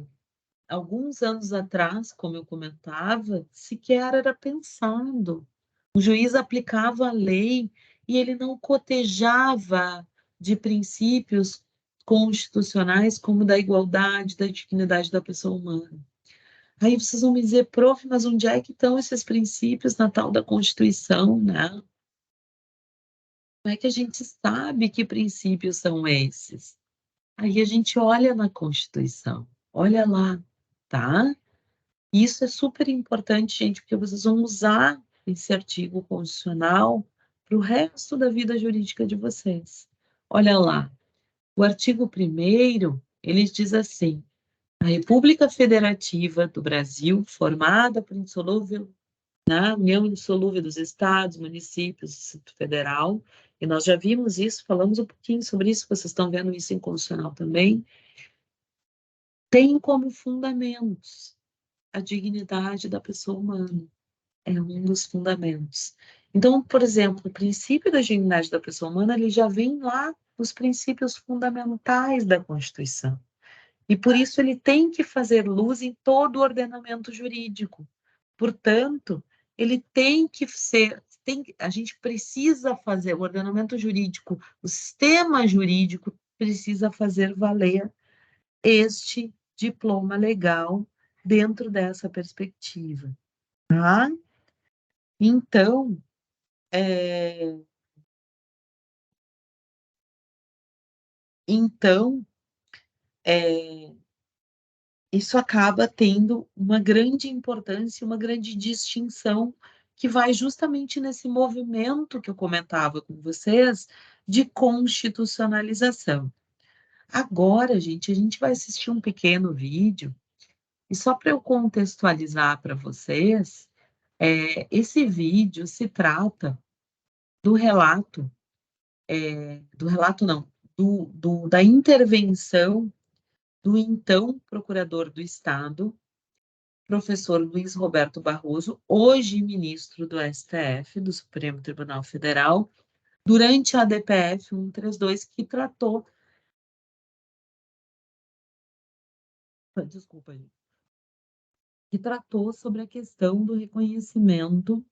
alguns anos atrás, como eu comentava, sequer era pensado. O juiz aplicava a lei e ele não cotejava de princípios constitucionais como da igualdade, da dignidade da pessoa humana. Aí vocês vão me dizer, prof, mas onde é que estão esses princípios na tal da Constituição, né? Como é que a gente sabe que princípios são esses? Aí a gente olha na Constituição, olha lá, tá? Isso é super importante, gente, porque vocês vão usar esse artigo constitucional para o resto da vida jurídica de vocês. Olha lá, o artigo 1º, ele diz assim, a República Federativa do Brasil, formada por indissolúvel, né, União Indissolúvel dos Estados, Municípios, Distrito Federal, e nós já vimos isso, falamos um pouquinho sobre isso, vocês estão vendo isso em constitucional também, tem como fundamentos a dignidade da pessoa humana. É um dos fundamentos. Então, por exemplo, o princípio da dignidade da pessoa humana, ele já vem lá nos princípios fundamentais da Constituição. E por isso ele tem que fazer luz em todo o ordenamento jurídico. Portanto, ele tem que ser, a gente precisa fazer o ordenamento jurídico, o sistema jurídico precisa fazer valer este diploma legal dentro dessa perspectiva, tá? Então, é, então é, isso acaba tendo uma grande importância, uma grande distinção que vai justamente nesse movimento que eu comentava com vocês, de constitucionalização. Agora, gente, a gente vai assistir um pequeno vídeo, e só para eu contextualizar para vocês, esse vídeo se trata do relato, da intervenção do então Procurador do Estado, professor Luiz Roberto Barroso, hoje ministro do STF, do Supremo Tribunal Federal, durante a DPF 132, que tratou... Desculpa, gente. Que tratou sobre a questão do reconhecimento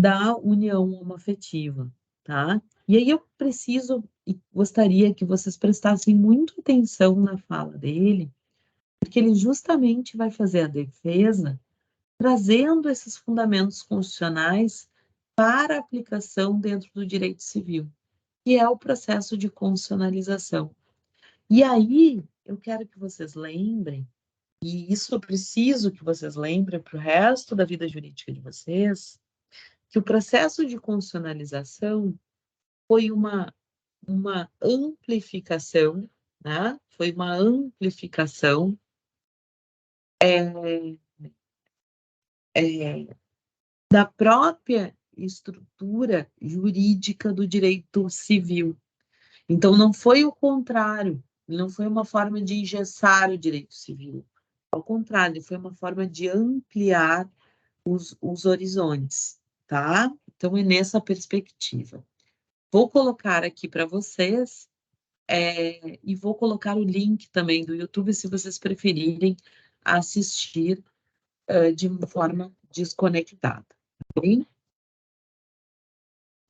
da união homoafetiva, tá? E aí eu preciso e gostaria que vocês prestassem muita atenção na fala dele, porque ele justamente vai fazer a defesa trazendo esses fundamentos constitucionais para aplicação dentro do direito civil, que é o processo de constitucionalização. E aí eu quero que vocês lembrem, e isso eu preciso que vocês lembrem para o resto da vida jurídica de vocês, que o processo de constitucionalização foi uma amplificação, né? Foi uma amplificação da própria estrutura jurídica do direito civil. Então, não foi o contrário, não foi uma forma de engessar o direito civil. Ao contrário, foi uma forma de ampliar os horizontes, tá? Então, é nessa perspectiva. Vou colocar aqui para vocês, e vou colocar o link também do YouTube, se vocês preferirem assistir de forma desconectada. Bem?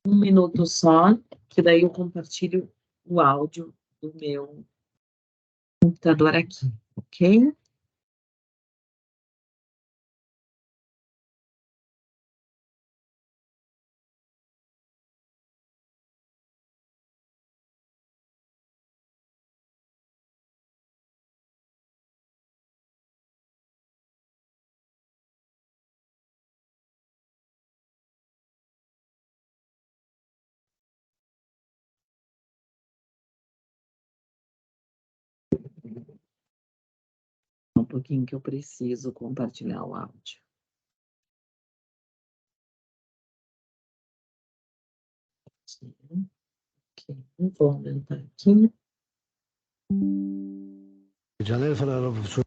Um minuto só, que daí eu compartilho o áudio do meu computador aqui, ok? Um pouquinho que eu preciso compartilhar o áudio. Ok, vou aumentar aqui. Janela falará professor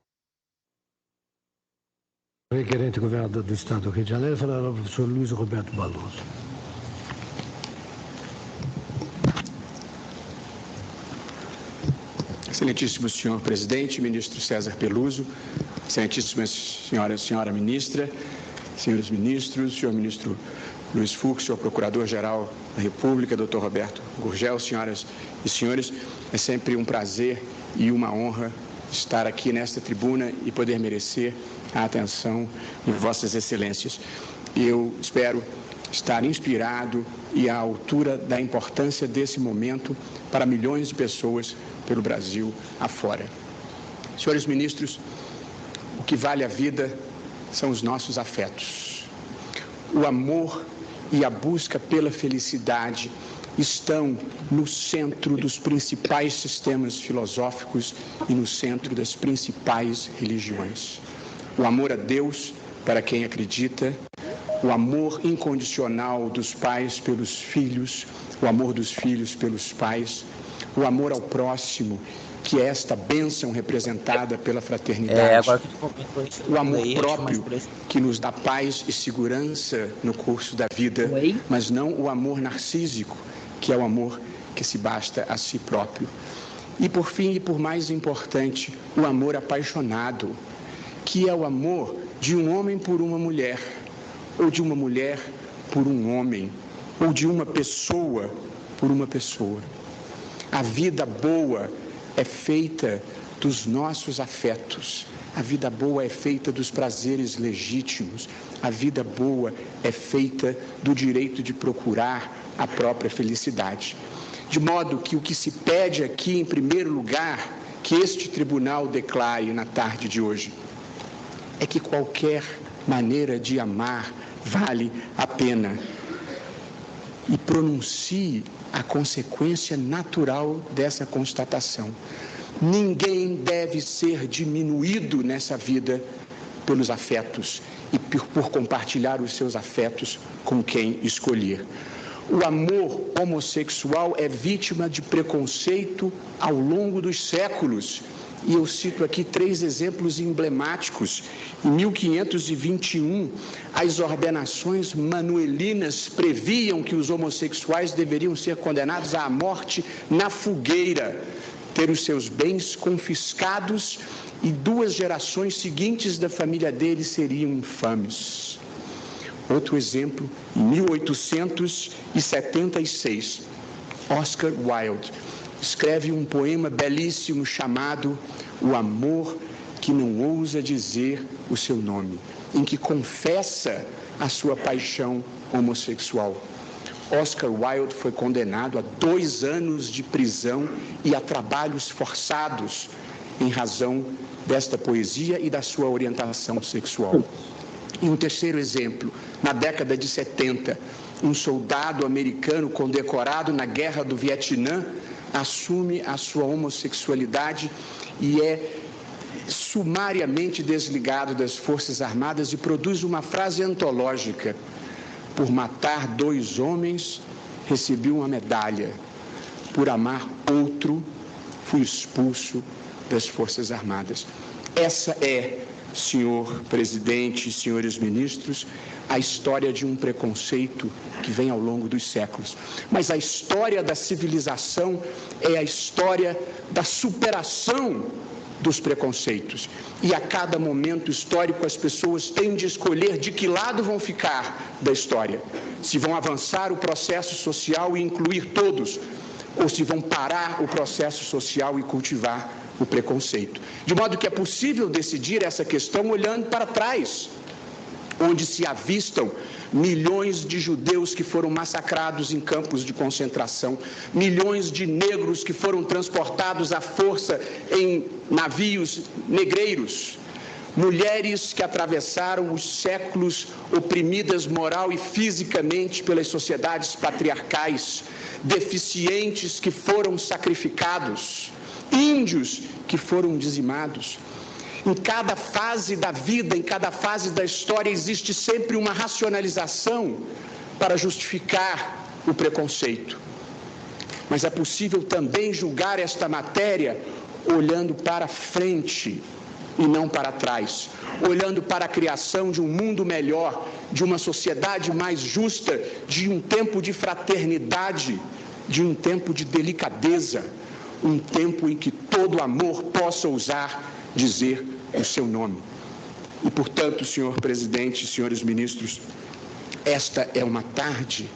requerente governador do Estado, Rio de Janeiro, falará o professor Luiz Roberto Barroso. Excelentíssimo senhor presidente, ministro César Peluso, excelentíssima senhora ministra, senhores ministros, senhor ministro Luiz Fux, senhor procurador-geral da República, doutor Roberto Gurgel, senhoras e senhores, é sempre um prazer e uma honra estar aqui nesta tribuna e poder merecer a atenção de vossas excelências. Eu espero estar inspirado e à altura da importância desse momento para milhões de pessoas pelo Brasil afora. Senhores ministros, o que vale a vida são os nossos afetos. O amor e a busca pela felicidade estão no centro dos principais sistemas filosóficos e no centro das principais religiões. O amor a Deus, para quem acredita, o amor incondicional dos pais pelos filhos, o amor dos filhos pelos pais, o amor ao próximo, que é esta bênção representada pela fraternidade, o amor próprio que nos dá paz e segurança no curso da vida, mas não o amor narcísico, que é o amor que se basta a si próprio. E por fim, e por mais importante, o amor apaixonado, que é o amor de um homem por uma mulher, ou de uma mulher por um homem, ou de uma pessoa por uma pessoa. A vida boa é feita dos nossos afetos, a vida boa é feita dos prazeres legítimos, a vida boa é feita do direito de procurar a própria felicidade. De modo que o que se pede aqui, em primeiro lugar, que este tribunal declare na tarde de hoje, é que qualquer maneira de amar vale a pena. E pronuncie a consequência natural dessa constatação. Ninguém deve ser diminuído nessa vida pelos afetos e por compartilhar os seus afetos com quem escolher. O amor homossexual é vítima de preconceito ao longo dos séculos. E eu cito aqui 3 exemplos emblemáticos. Em 1521, as ordenações manuelinas previam que os homossexuais deveriam ser condenados à morte na fogueira, ter os seus bens confiscados e 2 gerações seguintes da família deles seriam infames. Outro exemplo, em 1876, Oscar Wilde escreve um poema belíssimo chamado O Amor que Não Ousa Dizer o Seu Nome, em que confessa a sua paixão homossexual. Oscar Wilde foi condenado a 2 anos de prisão e a trabalhos forçados em razão desta poesia e da sua orientação sexual. E um terceiro exemplo, na década de 70, um soldado americano condecorado na Guerra do Vietnã assume a sua homossexualidade e é sumariamente desligado das Forças Armadas e produz uma frase antológica: por matar 2 homens, recebi uma medalha. Por amar outro, fui expulso das Forças Armadas. Essa é, senhor presidente e senhores ministros, a história de um preconceito que vem ao longo dos séculos. Mas a história da civilização é a história da superação dos preconceitos. E a cada momento histórico as pessoas têm de escolher de que lado vão ficar da história. Se vão avançar o processo social e incluir todos, ou se vão parar o processo social e cultivar o preconceito. De modo que é possível decidir essa questão olhando para trás, onde se avistam milhões de judeus que foram massacrados em campos de concentração, milhões de negros que foram transportados à força em navios negreiros, mulheres que atravessaram os séculos oprimidas moral e fisicamente pelas sociedades patriarcais, deficientes que foram sacrificados, índios que foram dizimados. Em cada fase da vida, em cada fase da história, existe sempre uma racionalização para justificar o preconceito. Mas é possível também julgar esta matéria olhando para frente e não para trás, olhando para a criação de um mundo melhor, de uma sociedade mais justa, de um tempo de fraternidade, de um tempo de delicadeza, um tempo em que todo amor possa ousar dizer o seu nome. E, portanto, senhor presidente, senhores ministros, esta é uma tarde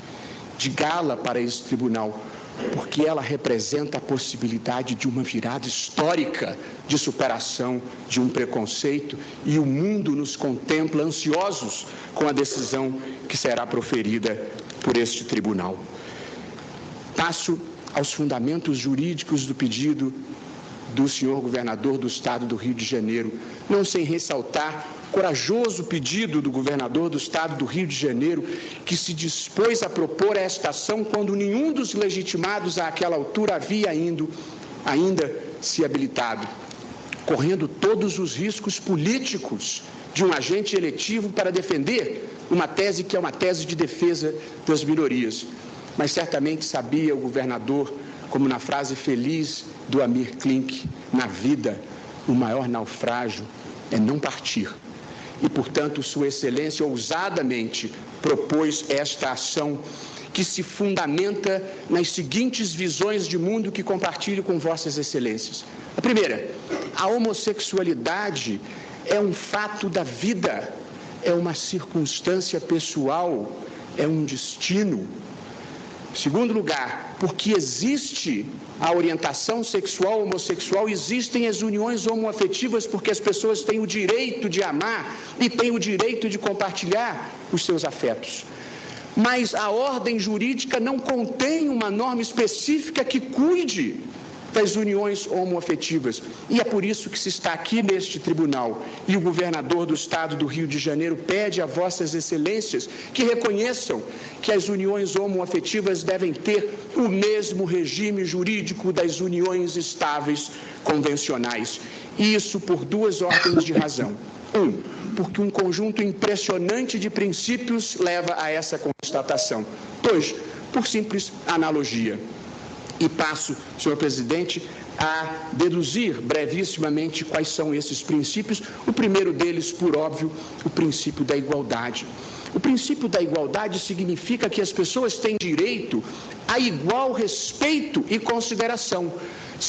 de gala para esse tribunal, porque ela representa a possibilidade de uma virada histórica de superação de um preconceito, e o mundo nos contempla ansiosos com a decisão que será proferida por este tribunal. Passo aos fundamentos jurídicos do pedido do senhor governador do estado do Rio de Janeiro, não sem ressaltar o corajoso pedido do governador do estado do Rio de Janeiro, que se dispôs a propor esta ação quando nenhum dos legitimados àquela altura havia ainda se habilitado, correndo todos os riscos políticos de um agente eletivo para defender uma tese que é uma tese de defesa das minorias. Mas certamente sabia o governador, como na frase feliz do Amir Klink, na vida, o maior naufrágio é não partir. E, portanto, Sua Excelência ousadamente propôs esta ação que se fundamenta nas seguintes visões de mundo que compartilho com Vossas Excelências. A primeira, a homossexualidade é um fato da vida, é uma circunstância pessoal, é um destino. Segundo lugar, porque existe a orientação sexual homossexual, existem as uniões homoafetivas, porque as pessoas têm o direito de amar e têm o direito de compartilhar os seus afetos. Mas a ordem jurídica não contém uma norma específica que cuide das uniões homoafetivas. E é por isso que se está aqui neste tribunal e o governador do estado do Rio de Janeiro pede a vossas excelências que reconheçam que as uniões homoafetivas devem ter o mesmo regime jurídico das uniões estáveis convencionais. E isso por duas ordens de razão. Porque um conjunto impressionante de princípios leva a essa constatação. 2, por simples analogia. E passo, senhor presidente, a deduzir brevissimamente quais são esses princípios. O primeiro deles, por óbvio, o princípio da igualdade. O princípio da igualdade significa que as pessoas têm direito a igual respeito e consideração.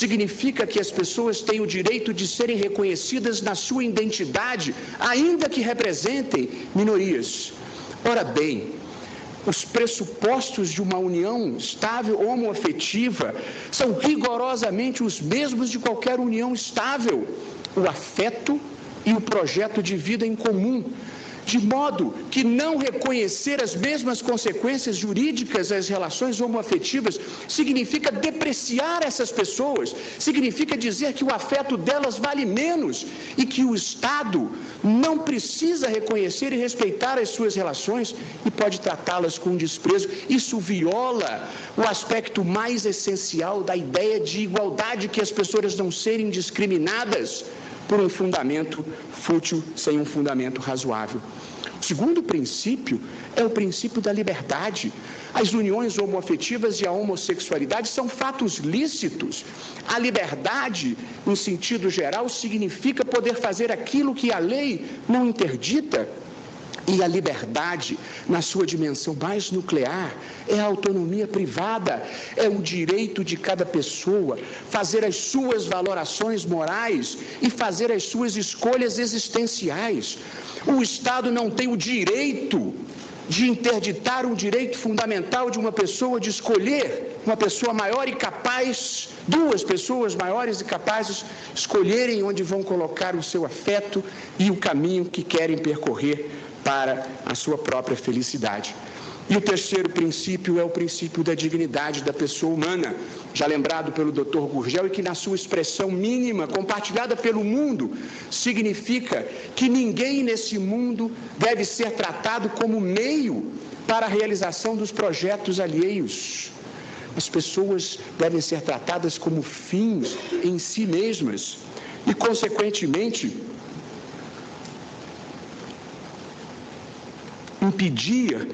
Significa que as pessoas têm o direito de serem reconhecidas na sua identidade, ainda que representem minorias. Ora bem, os pressupostos de uma união estável homoafetiva são rigorosamente os mesmos de qualquer união estável: o afeto e o projeto de vida em comum. De modo que não reconhecer as mesmas consequências jurídicas às relações homoafetivas significa depreciar essas pessoas, significa dizer que o afeto delas vale menos e que o Estado não precisa reconhecer e respeitar as suas relações e pode tratá-las com desprezo. Isso viola o aspecto mais essencial da ideia de igualdade, que as pessoas não serem discriminadas por um fundamento fútil, sem um fundamento razoável. O segundo princípio é o princípio da liberdade. As uniões homoafetivas e a homossexualidade são fatos lícitos. A liberdade, em sentido geral, significa poder fazer aquilo que a lei não interdita. E a liberdade, na sua dimensão mais nuclear, é a autonomia privada, é o direito de cada pessoa fazer as suas valorações morais e fazer as suas escolhas existenciais. O Estado não tem o direito de interditar um direito fundamental de uma pessoa de escolher, uma pessoa maior e capaz, duas pessoas maiores e capazes escolherem onde vão colocar o seu afeto e o caminho que querem percorrer para a sua própria felicidade. E o terceiro princípio é o princípio da dignidade da pessoa humana, já lembrado pelo Dr. Gurgel, e que na sua expressão mínima, compartilhada pelo mundo, significa que ninguém nesse mundo deve ser tratado como meio para a realização dos projetos alheios. As pessoas devem ser tratadas como fins em si mesmas e, consequentemente, impedir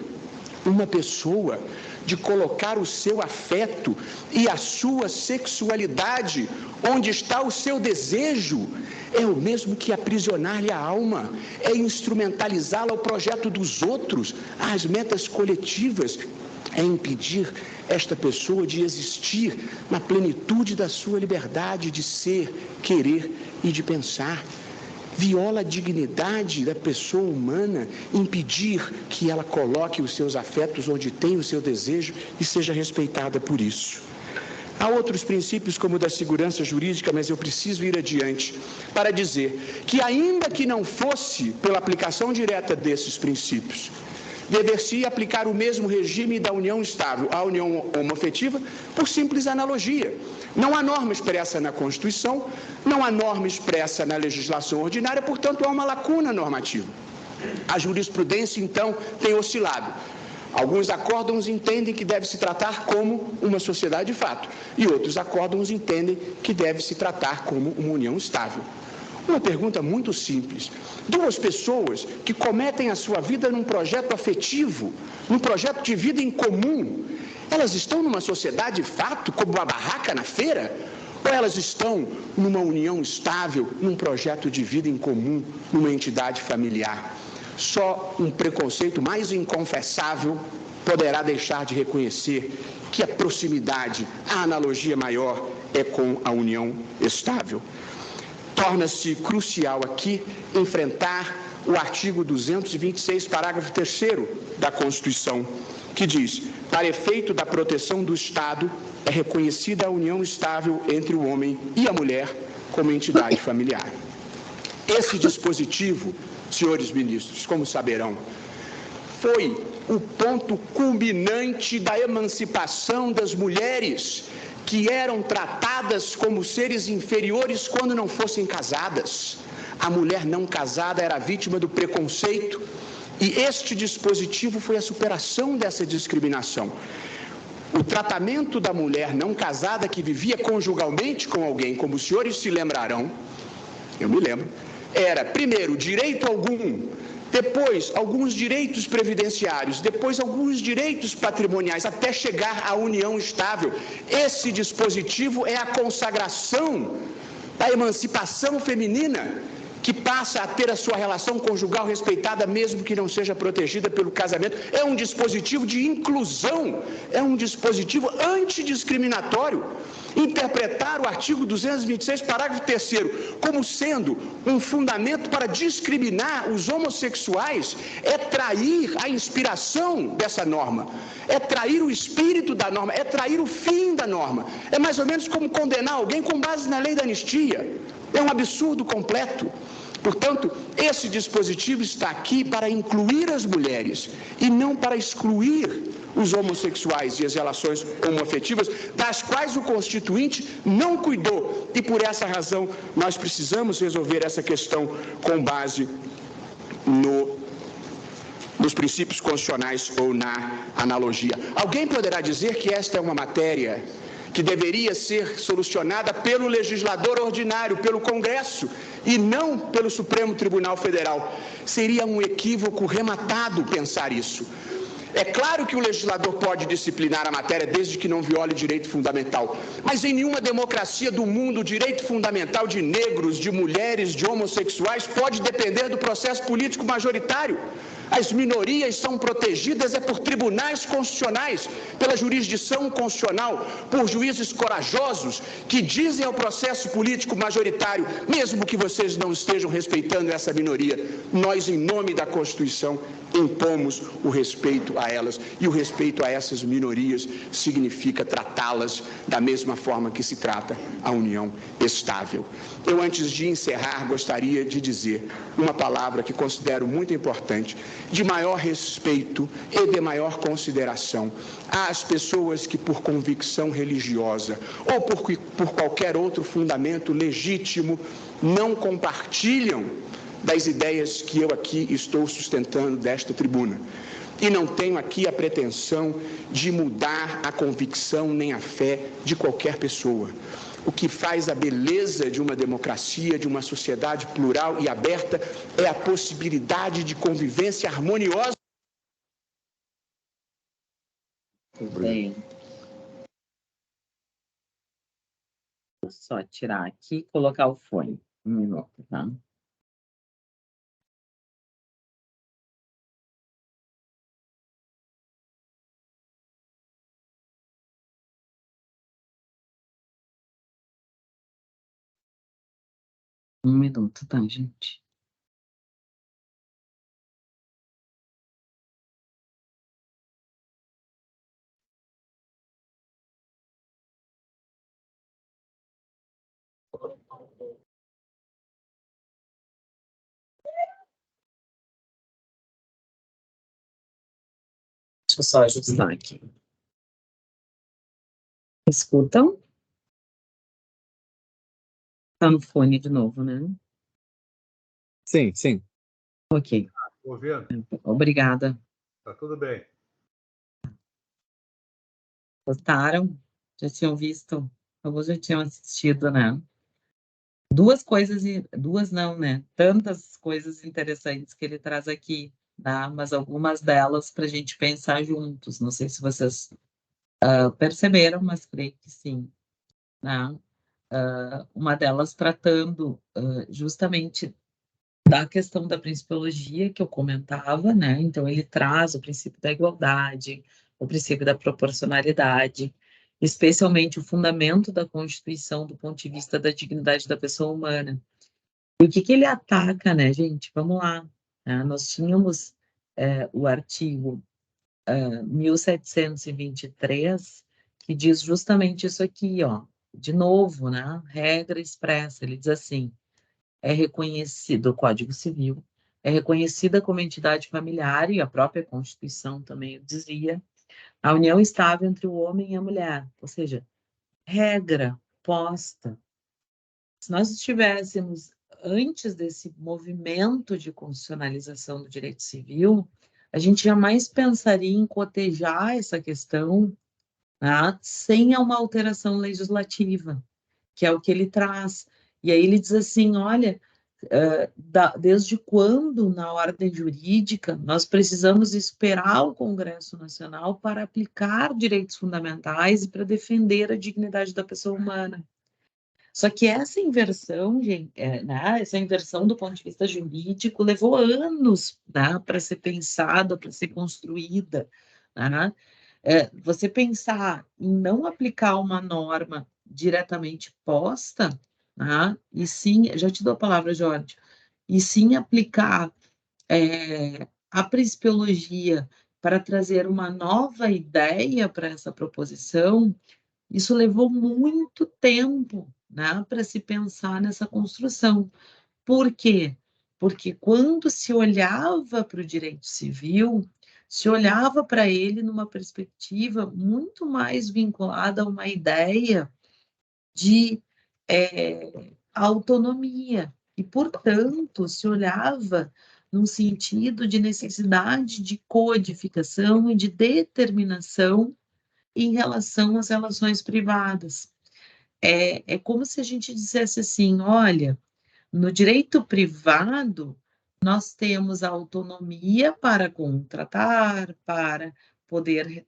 uma pessoa de colocar o seu afeto e a sua sexualidade onde está o seu desejo é o mesmo que aprisionar-lhe a alma, é instrumentalizá-la ao projeto dos outros, às metas coletivas, é impedir esta pessoa de existir na plenitude da sua liberdade de ser, querer e de pensar. Viola a dignidade da pessoa humana, impedir que ela coloque os seus afetos onde tem o seu desejo e seja respeitada por isso. Há outros princípios, como o da segurança jurídica, mas eu preciso ir adiante para dizer que, ainda que não fosse pela aplicação direta desses princípios, dever-se aplicar o mesmo regime da união estável à união homoafetiva por simples analogia. Não há norma expressa na Constituição, não há norma expressa na legislação ordinária, portanto, há uma lacuna normativa. A jurisprudência, então, tem oscilado. Alguns acórdãos entendem que deve se tratar como uma sociedade de fato, e outros acórdãos entendem que deve se tratar como uma união estável. Uma pergunta muito simples. Duas pessoas que cometem a sua vida num projeto afetivo, num projeto de vida em comum, elas estão numa sociedade de fato, como uma barraca na feira? Ou elas estão numa união estável, num projeto de vida em comum, numa entidade familiar? Só um preconceito mais inconfessável poderá deixar de reconhecer que a proximidade, a analogia maior é com a união estável. Torna-se crucial aqui enfrentar o artigo 226, parágrafo 3º da Constituição, que diz: para efeito da proteção do Estado, é reconhecida a união estável entre o homem e a mulher como entidade familiar. Esse dispositivo, senhores ministros, como saberão, foi o ponto culminante da emancipação das mulheres, que eram tratadas como seres inferiores quando não fossem casadas. A mulher não casada era vítima do preconceito, e este dispositivo foi a superação dessa discriminação. O tratamento da mulher não casada que vivia conjugalmente com alguém, como os senhores se lembrarão, eu me lembro, era, primeiro, direito algum, depois, alguns direitos previdenciários, depois, alguns direitos patrimoniais, até chegar à união estável. Esse dispositivo é a consagração da emancipação feminina, que passa a ter a sua relação conjugal respeitada, mesmo que não seja protegida pelo casamento. É um dispositivo de inclusão, é um dispositivo antidiscriminatório. Interpretar o artigo 226, parágrafo 3º, como sendo um fundamento para discriminar os homossexuais é trair a inspiração dessa norma, é trair o espírito da norma, é trair o fim da norma. É mais ou menos como condenar alguém com base na lei da anistia. É um absurdo completo. Portanto, esse dispositivo está aqui para incluir as mulheres e não para excluir os homossexuais e as relações homoafetivas, das quais o Constituinte não cuidou. E por essa razão, nós precisamos resolver essa questão com base nos princípios constitucionais ou na analogia. Alguém poderá dizer que esta é uma matéria que deveria ser solucionada pelo legislador ordinário, pelo Congresso, e não pelo Supremo Tribunal Federal. Seria um equívoco rematado pensar isso. É claro que o legislador pode disciplinar a matéria desde que não viole direito fundamental, mas em nenhuma democracia do mundo o direito fundamental de negros, de mulheres, de homossexuais pode depender do processo político majoritário. As minorias são protegidas por tribunais constitucionais, pela jurisdição constitucional, por juízes corajosos que dizem ao processo político majoritário, mesmo que vocês não estejam respeitando essa minoria, nós, em nome da Constituição, impomos o respeito a elas. E o respeito a essas minorias significa tratá-las da mesma forma que se trata a união estável. Eu, antes de encerrar, gostaria de dizer uma palavra que considero muito importante, de maior respeito e de maior consideração às pessoas que, por convicção religiosa ou por qualquer outro fundamento legítimo, não compartilham das ideias que eu aqui estou sustentando desta tribuna. E não tenho aqui a pretensão de mudar a convicção nem a fé de qualquer pessoa. O que faz a beleza de uma democracia, de uma sociedade plural e aberta, é a possibilidade de convivência harmoniosa. Bem. Vou só tirar aqui e colocar o fone. Um minuto, tá? Um minuto, tá, gente? Deixa eu só ajustar aqui. Escutam? Tá no fone de novo, né? Sim, sim. Ok. Ouvindo? Obrigada. Tá tudo bem. Gostaram? Já tinham visto? Alguns já tinham assistido, né? Duas coisas, duas não, né? Tantas coisas interessantes que ele traz aqui, tá? Mas algumas delas para a gente pensar juntos. Não sei se vocês perceberam, mas creio que sim, né? Uma delas tratando justamente da questão da principiologia que eu comentava, né? Então ele traz o princípio da igualdade, o princípio da proporcionalidade, especialmente o fundamento da Constituição do ponto de vista da dignidade da pessoa humana. E o que ele ataca, né, gente? Vamos lá. Né? Nós tínhamos o artigo 1723, que diz justamente isso aqui, ó. De novo, né? Regra expressa, ele diz assim, é reconhecido, o Código Civil, é reconhecida como entidade familiar, e a própria Constituição também dizia, a união estável entre o homem e a mulher, ou seja, regra posta. Se nós estivéssemos antes desse movimento de constitucionalização do direito civil, a gente jamais pensaria em cotejar essa questão, tá, sem uma alteração legislativa, que é o que ele traz. E aí ele diz assim, olha, desde quando, na ordem jurídica, nós precisamos esperar o Congresso Nacional para aplicar direitos fundamentais e para defender a dignidade da pessoa humana. Só que essa inversão, gente, né, essa inversão do ponto de vista jurídico levou anos, né, para ser pensada, para ser construída, né? Você pensar em não aplicar uma norma diretamente posta, né, e sim, já te dou a palavra, Jorge, e sim aplicar a principiologia para trazer uma nova ideia para essa proposição, isso levou muito tempo, né, para se pensar nessa construção. Por quê? Porque quando se olhava para o direito civil, se olhava para ele numa perspectiva muito mais vinculada a uma ideia de autonomia, e, portanto, se olhava num sentido de necessidade de codificação e de determinação em relação às relações privadas. É como se a gente dissesse assim, olha, no direito privado, nós temos a autonomia para contratar, para poder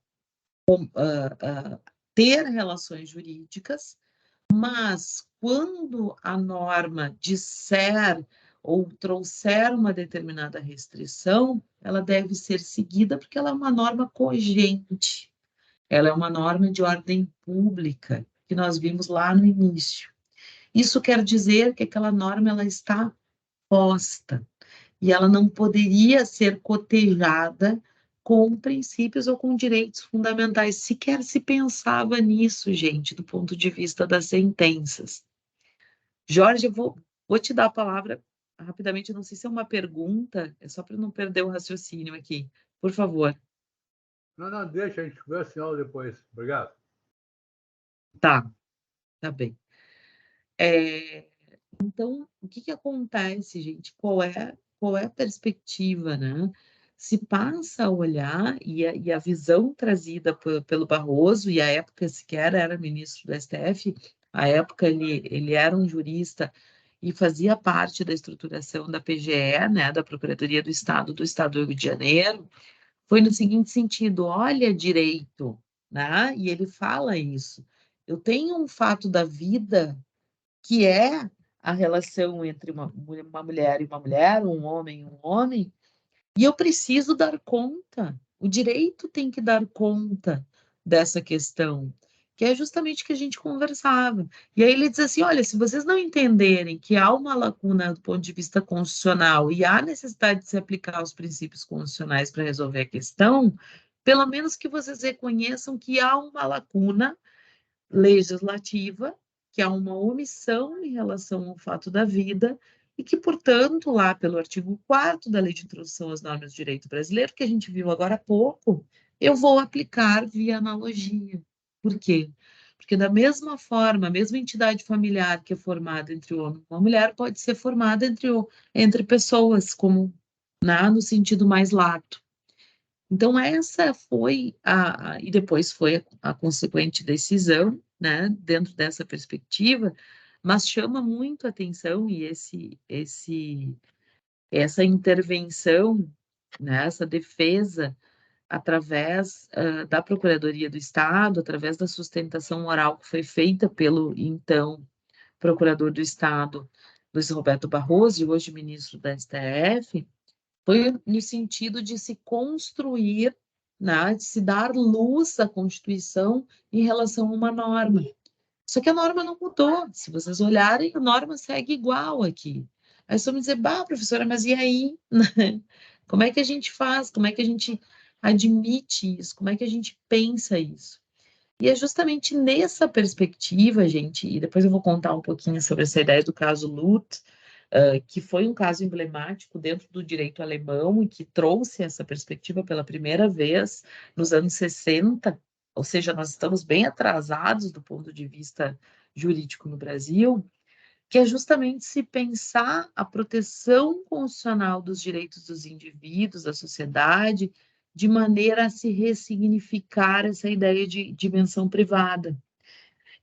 ter relações jurídicas, mas quando a norma disser ou trouxer uma determinada restrição, ela deve ser seguida porque ela é uma norma cogente, ela é uma norma de ordem pública, que nós vimos lá no início. Isso quer dizer que aquela norma ela está posta e ela não poderia ser cotejada com princípios ou com direitos fundamentais. Sequer se pensava nisso, gente, do ponto de vista das sentenças. Jorge, eu vou te dar a palavra rapidamente, não sei se é uma pergunta, é só para não perder o raciocínio aqui. Por favor. Não, deixa, a gente vê a senhora depois. Obrigado. Tá bem. Então, o que acontece, gente? Qual é a perspectiva, né? Se passa a olhar, e a visão trazida pelo Barroso, e à época sequer era ministro do STF, à época ele era um jurista e fazia parte da estruturação da PGE, né, da Procuradoria do Estado do Rio de Janeiro, foi no seguinte sentido, olha direito, né? E ele fala isso. Eu tenho um fato da vida que é a relação entre uma mulher e uma mulher, um homem e um homem, e eu preciso dar conta. O direito tem que dar conta dessa questão, que é justamente o que a gente conversava. E aí ele diz assim: olha, se vocês não entenderem que há uma lacuna do ponto de vista constitucional e há necessidade de se aplicar os princípios constitucionais para resolver a questão, pelo menos que vocês reconheçam que há uma lacuna legislativa, que há uma omissão em relação ao fato da vida, e que, portanto, lá pelo artigo 4º da Lei de Introdução às Normas do Direito Brasileiro, que a gente viu agora há pouco, eu vou aplicar via analogia. Por quê? Porque da mesma forma, a mesma entidade familiar que é formada entre o homem e uma mulher pode ser formada entre pessoas, como no sentido mais lato. Então, essa foi e depois foi a consequente decisão, né, dentro dessa perspectiva, mas chama muito a atenção e essa intervenção, né, essa defesa através da Procuradoria do Estado, através da sustentação oral que foi feita pelo então Procurador do Estado, Luiz Roberto Barroso, e hoje ministro da STF, foi no sentido de se construir, né, de se dar luz à Constituição em relação a uma norma. Só que a norma não mudou. Se vocês olharem, a norma segue igual aqui. Aí só me dizer, bah, professora, mas e aí? Como é que a gente faz? Como é que a gente admite isso? Como é que a gente pensa isso? E é justamente nessa perspectiva, gente, e depois eu vou contar um pouquinho sobre essa ideia do caso Luth, que foi um caso emblemático dentro do direito alemão e que trouxe essa perspectiva pela primeira vez nos anos 60, ou seja, nós estamos bem atrasados do ponto de vista jurídico no Brasil, que é justamente se pensar a proteção constitucional dos direitos dos indivíduos, da sociedade, de maneira a se ressignificar essa ideia de dimensão privada.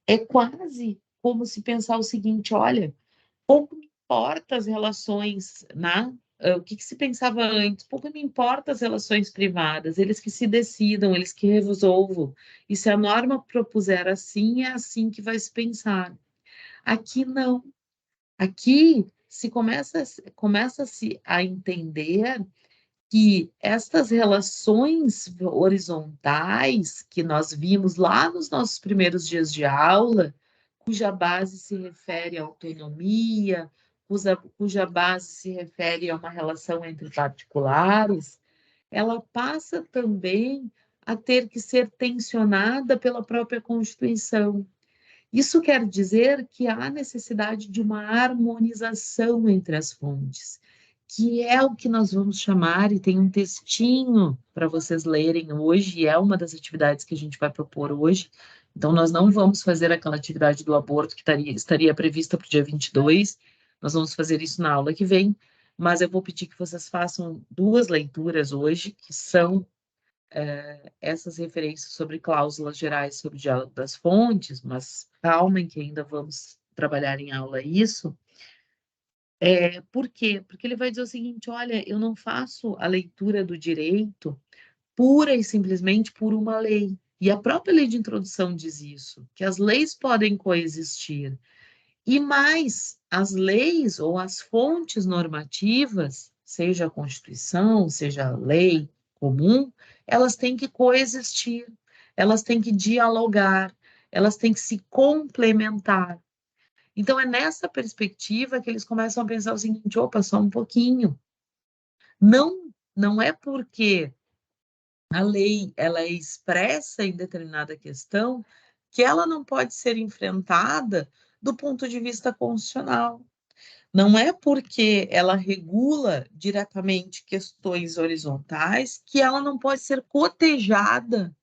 É quase como se pensar o seguinte, olha, pouco me importa as relações, né? O que se pensava antes? Pouco me importa as relações privadas, eles que se decidam, eles que resolvam. E se a norma propuser assim, é assim que vai se pensar. Aqui não. Aqui se começa-se a entender que estas relações horizontais que nós vimos lá nos nossos primeiros dias de aula, cuja base se refere à autonomia, cuja base se refere a uma relação entre particulares, ela passa também a ter que ser tensionada pela própria Constituição. Isso quer dizer que há necessidade de uma harmonização entre as fontes, que é o que nós vamos chamar, e tem um textinho para vocês lerem hoje, e é uma das atividades que a gente vai propor hoje. Então, nós não vamos fazer aquela atividade do aborto que estaria prevista para o dia 22, nós vamos fazer isso na aula que vem, mas eu vou pedir que vocês façam 2 leituras hoje, que são essas referências sobre cláusulas gerais sobre o diálogo das fontes, mas calmem que ainda vamos trabalhar em aula isso. Por quê? Porque ele vai dizer o seguinte, olha, eu não faço a leitura do direito pura e simplesmente por uma lei. E a própria lei de introdução diz isso, que as leis podem coexistir. E mais, as leis ou as fontes normativas, seja a Constituição, seja a lei comum, elas têm que coexistir, elas têm que dialogar, elas têm que se complementar. Então, é nessa perspectiva que eles começam a pensar o seguinte, opa, só um pouquinho. Não é porque a lei ela é expressa em determinada questão que ela não pode ser enfrentada do ponto de vista constitucional. Não é porque ela regula diretamente questões horizontais que ela não pode ser cotejada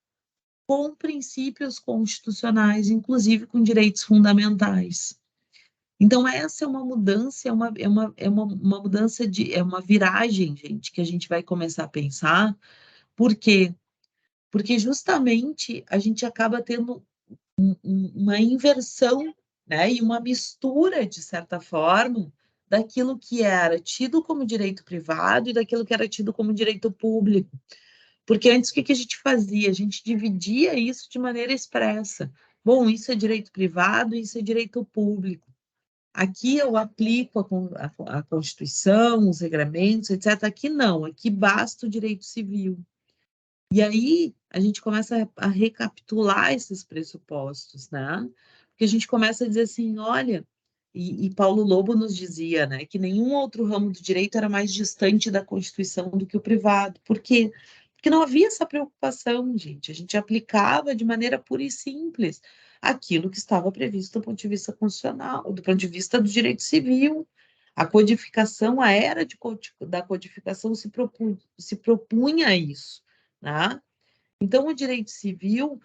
com princípios constitucionais, inclusive com direitos fundamentais. Então, essa é uma mudança, uma mudança é uma viragem, gente, que a gente vai começar a pensar. Por quê? Porque justamente a gente acaba tendo uma inversão, né, e uma mistura, de certa forma, daquilo que era tido como direito privado e daquilo que era tido como direito público. Porque antes, o que a gente fazia? A gente dividia isso de maneira expressa. Bom, isso é direito privado, isso é direito público. Aqui eu aplico a Constituição, os regramentos, etc. Aqui não, aqui basta o direito civil. E aí a gente começa a recapitular esses pressupostos, né? Porque a gente começa a dizer assim, olha, e Paulo Lobo nos dizia, né, que nenhum outro ramo do direito era mais distante da Constituição do que o privado. Por quê? Porque não havia essa preocupação, gente. A gente aplicava de maneira pura e simples aquilo que estava previsto do ponto de vista constitucional, do ponto de vista do direito civil. A codificação, a era da codificação se propunha a isso. Né? Então, o direito civil,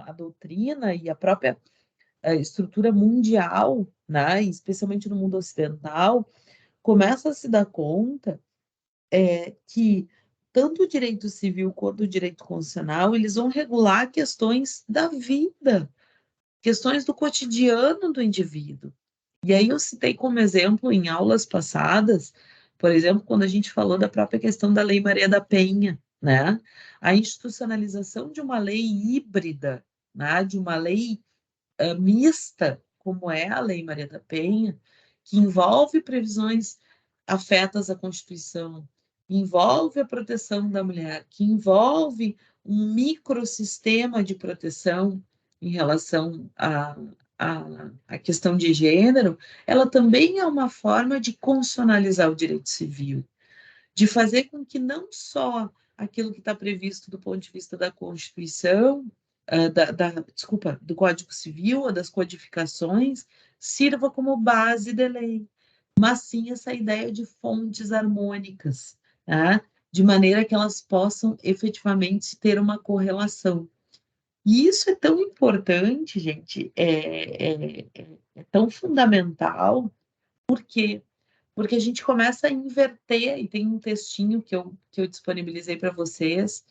a doutrina e a própria estrutura mundial, né, especialmente no mundo ocidental, começa a se dar conta que tanto o direito civil quanto o direito constitucional, eles vão regular questões da vida, questões do cotidiano do indivíduo. E aí eu citei como exemplo em aulas passadas, por exemplo, quando a gente falou da própria questão da Lei Maria da Penha, né? A institucionalização de uma lei híbrida, né? De uma lei mista, como é a Lei Maria da Penha, que envolve previsões afetas à Constituição, envolve a proteção da mulher, que envolve um microsistema de proteção em relação à questão de gênero, ela também é uma forma de constitucionalizar o direito civil, de fazer com que não só aquilo que está previsto do ponto de vista da Constituição, desculpa, do Código Civil ou das codificações, sirva como base de lei, mas sim essa ideia de fontes harmônicas, né? de maneira que elas possam efetivamente ter uma correlação. E isso é tão importante, gente, é tão fundamental, por quê? Porque a gente começa a inverter, e tem um textinho que eu disponibilizei para vocês,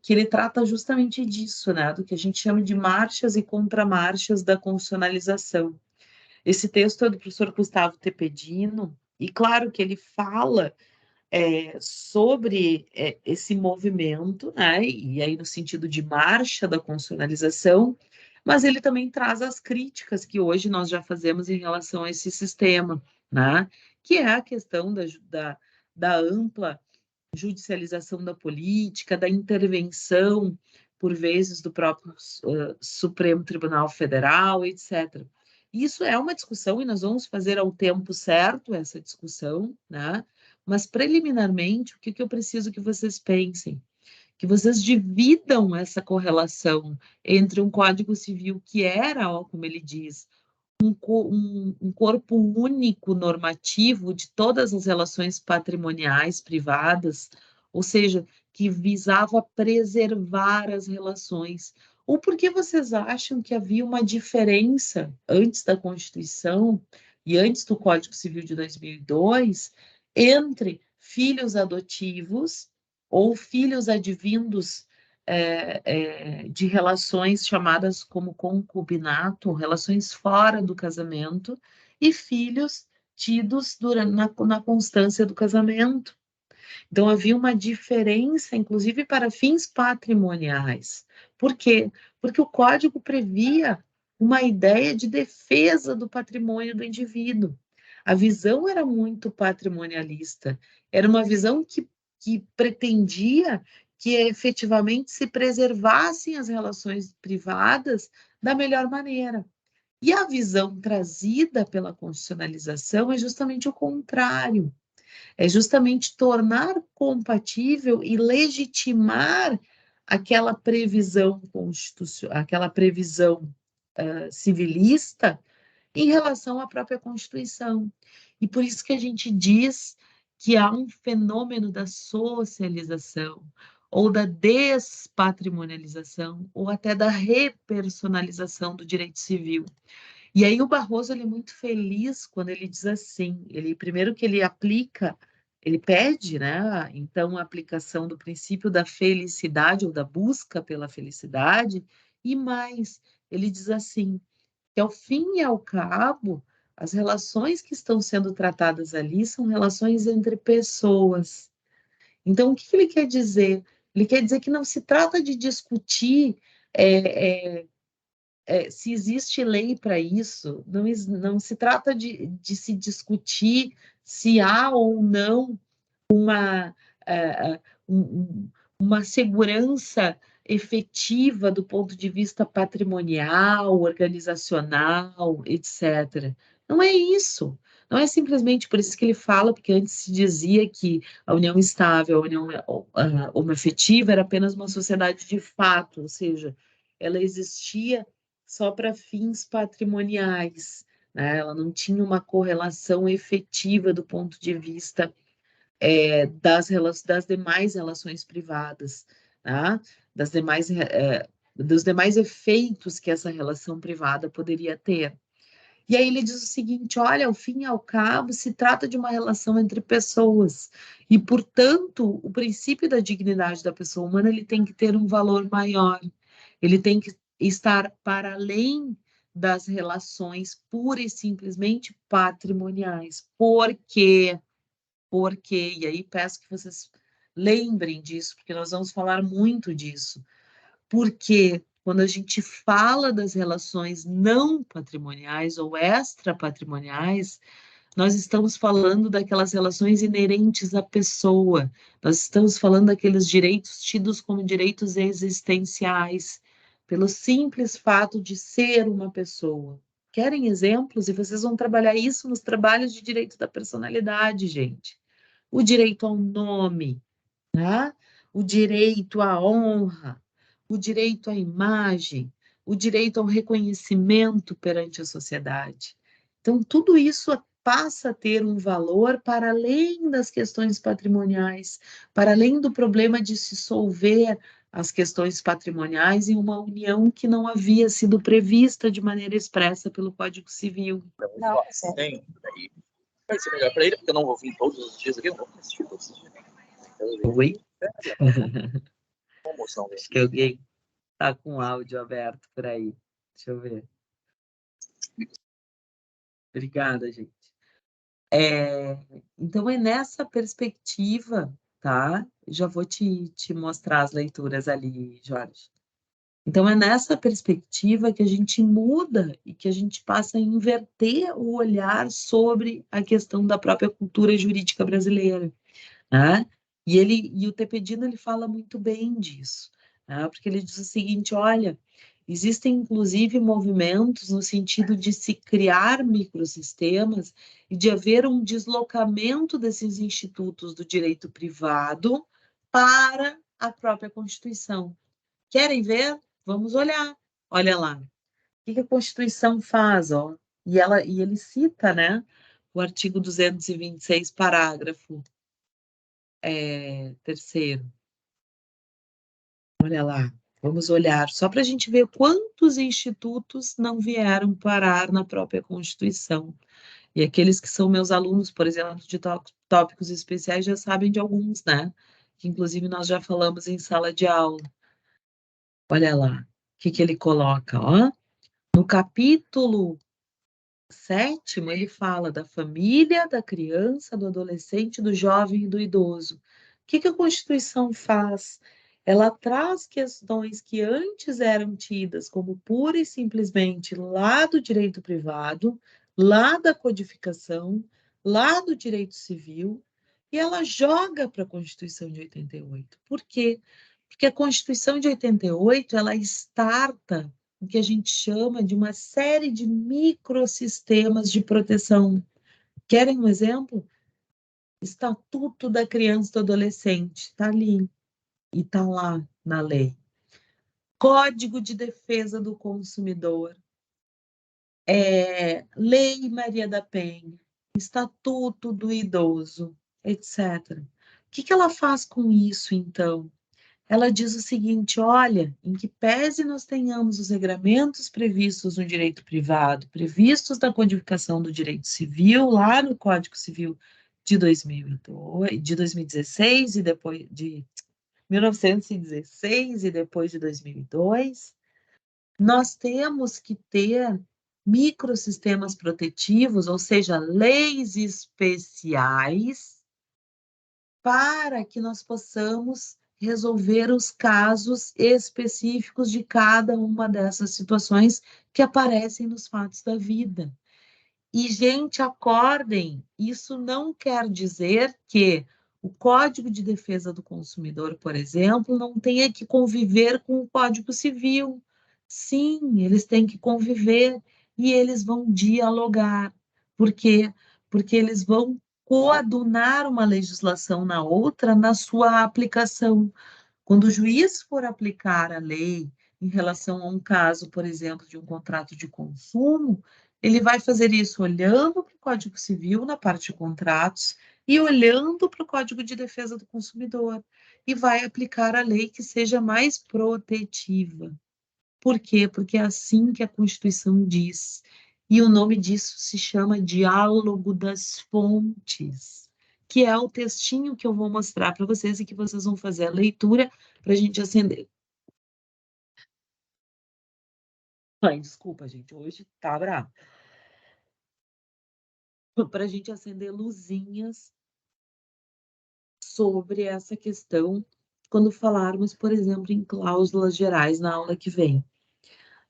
que ele trata justamente disso, né, do que a gente chama de marchas e contramarchas da constitucionalização. Esse texto é do professor Gustavo Tepedino, e claro que ele fala sobre esse movimento, né, e aí no sentido de marcha da constitucionalização, mas ele também traz as críticas que hoje nós já fazemos em relação a esse sistema, né, que é a questão da ampla judicialização da política, da intervenção, por vezes, do próprio Supremo Tribunal Federal, etc. Isso é uma discussão e nós vamos fazer ao tempo certo essa discussão, né? Mas, preliminarmente, o que eu preciso que vocês pensem? Que vocês dividam essa correlação entre um Código Civil que era, ó, como ele diz, um corpo único normativo de todas as relações patrimoniais privadas, ou seja, que visava preservar as relações. Ou por que vocês acham que havia uma diferença antes da Constituição e antes do Código Civil de 2002 entre filhos adotivos ou filhos advindos de relações chamadas como concubinato, relações fora do casamento, e filhos tidos na constância do casamento. Então, havia uma diferença, inclusive para fins patrimoniais. Por quê? Porque o Código previa uma ideia de defesa do patrimônio do indivíduo. A visão era muito patrimonialista, era uma visão que pretendia que efetivamente se preservassem as relações privadas da melhor maneira. E a visão trazida pela constitucionalização é justamente o contrário. É justamente tornar compatível e legitimar aquela previsão constitucional, aquela previsão civilista em relação à própria Constituição. E por isso que a gente diz que há um fenômeno da socialização, ou da despatrimonialização, ou até da repersonalização do direito civil. E aí o Barroso ele é muito feliz quando ele diz assim, primeiro que ele aplica, ele pede, né, então a aplicação do princípio da felicidade ou da busca pela felicidade, e mais, ele diz assim, que ao fim e ao cabo, as relações que estão sendo tratadas ali são relações entre pessoas. Então, o que ele quer dizer? Ele quer dizer que não se trata de discutir se existe lei para isso, não se trata de se discutir se há ou não uma, uma segurança efetiva do ponto de vista patrimonial, organizacional, etc. Não é isso. Não é simplesmente por isso que ele fala, porque antes se dizia que a união estável, a união homoafetiva era apenas uma sociedade de fato, ou seja, ela existia só para fins patrimoniais, né? Ela não tinha uma correlação efetiva do ponto de vista das demais relações privadas, tá? Dos demais efeitos que essa relação privada poderia ter. E aí ele diz o seguinte, olha, ao fim e ao cabo, se trata de uma relação entre pessoas, e, portanto, o princípio da dignidade da pessoa humana ele tem que ter um valor maior, ele tem que estar para além das relações pura e simplesmente patrimoniais. Por quê? Porque, e aí peço que vocês lembrem disso, porque nós vamos falar muito disso, porque quando a gente fala das relações não patrimoniais ou extrapatrimoniais, nós estamos falando daquelas relações inerentes à pessoa, nós estamos falando daqueles direitos tidos como direitos existenciais, pelo simples fato de ser uma pessoa. Querem exemplos? E vocês vão trabalhar isso nos trabalhos de direito da personalidade, gente. O direito ao nome, né? O direito à honra, o direito à imagem, o direito ao reconhecimento perante a sociedade. Então, tudo isso passa a ter um valor para além das questões patrimoniais, para além do problema de se solver as questões patrimoniais em uma união que não havia sido prevista de maneira expressa pelo Código Civil. Não, tem. Vai ser melhor para ele, porque eu não vou vir todos os dias aqui, eu não vou assistir todos os dias. Oi? Promoção. Acho que alguém está com áudio aberto por aí. Deixa eu ver. Obrigada, gente. Então, é nessa perspectiva, tá? Já vou te mostrar as leituras ali, Jorge. Então, é nessa perspectiva que a gente muda e que a gente passa a inverter o olhar sobre a questão da própria cultura jurídica brasileira, né? E o Tepedino, ele fala muito bem disso, né? Porque ele diz o seguinte, olha, existem, inclusive, movimentos no sentido de se criar microsistemas e de haver um deslocamento desses institutos do direito privado para a própria Constituição. Querem ver? Vamos olhar. Olha lá. O que a Constituição faz? Ó? E ele cita, né, o artigo 226, parágrafo 3º. Olha lá. Vamos olhar, só para a gente ver quantos institutos não vieram parar na própria Constituição. E aqueles que são meus alunos, por exemplo, de tópicos especiais, já sabem de alguns, né? Que inclusive nós já falamos em sala de aula. Olha lá, o que ele coloca, ó. No capítulo 7º, ele fala da família, da criança, do adolescente, do jovem e do idoso. O que a Constituição faz? Ela traz questões que antes eram tidas como pura e simplesmente lá do direito privado, lá da codificação, lá do direito civil, e ela joga para a Constituição de 88. Por quê? Porque a Constituição de 88, ela starta o que a gente chama de uma série de microsistemas de proteção. Querem um exemplo? Estatuto da Criança e do Adolescente, está ali, e está lá na lei. Código de Defesa do Consumidor, Lei Maria da Penha, Estatuto do Idoso, etc. O que ela faz com isso, então? Ela diz o seguinte, olha, em que pese nós tenhamos os regramentos previstos no direito privado, previstos na codificação do direito civil, lá no Código Civil de 2016 e depois de 1916 e depois de 2002, nós temos que ter microsistemas protetivos, ou seja, leis especiais para que nós possamos resolver os casos específicos de cada uma dessas situações que aparecem nos fatos da vida. E, gente, acordem, isso não quer dizer que o Código de Defesa do Consumidor, por exemplo, não tenha que conviver com o Código Civil. Sim, eles têm que conviver e eles vão dialogar. Por quê? Porque eles vão coadunar uma legislação na outra na sua aplicação. Quando o juiz for aplicar a lei em relação a um caso, por exemplo, de um contrato de consumo, ele vai fazer isso olhando para o Código Civil na parte de contratos e olhando para o Código de Defesa do Consumidor e vai aplicar a lei que seja mais protetiva. Por quê? Porque é assim que a Constituição diz. E o nome disso se chama Diálogo das Fontes, que é o textinho que eu vou mostrar para vocês e que vocês vão fazer a leitura para a gente acender. Ai, desculpa, gente, hoje tá bravo. Para a gente acender luzinhas sobre essa questão quando falarmos, por exemplo, em cláusulas gerais na aula que vem.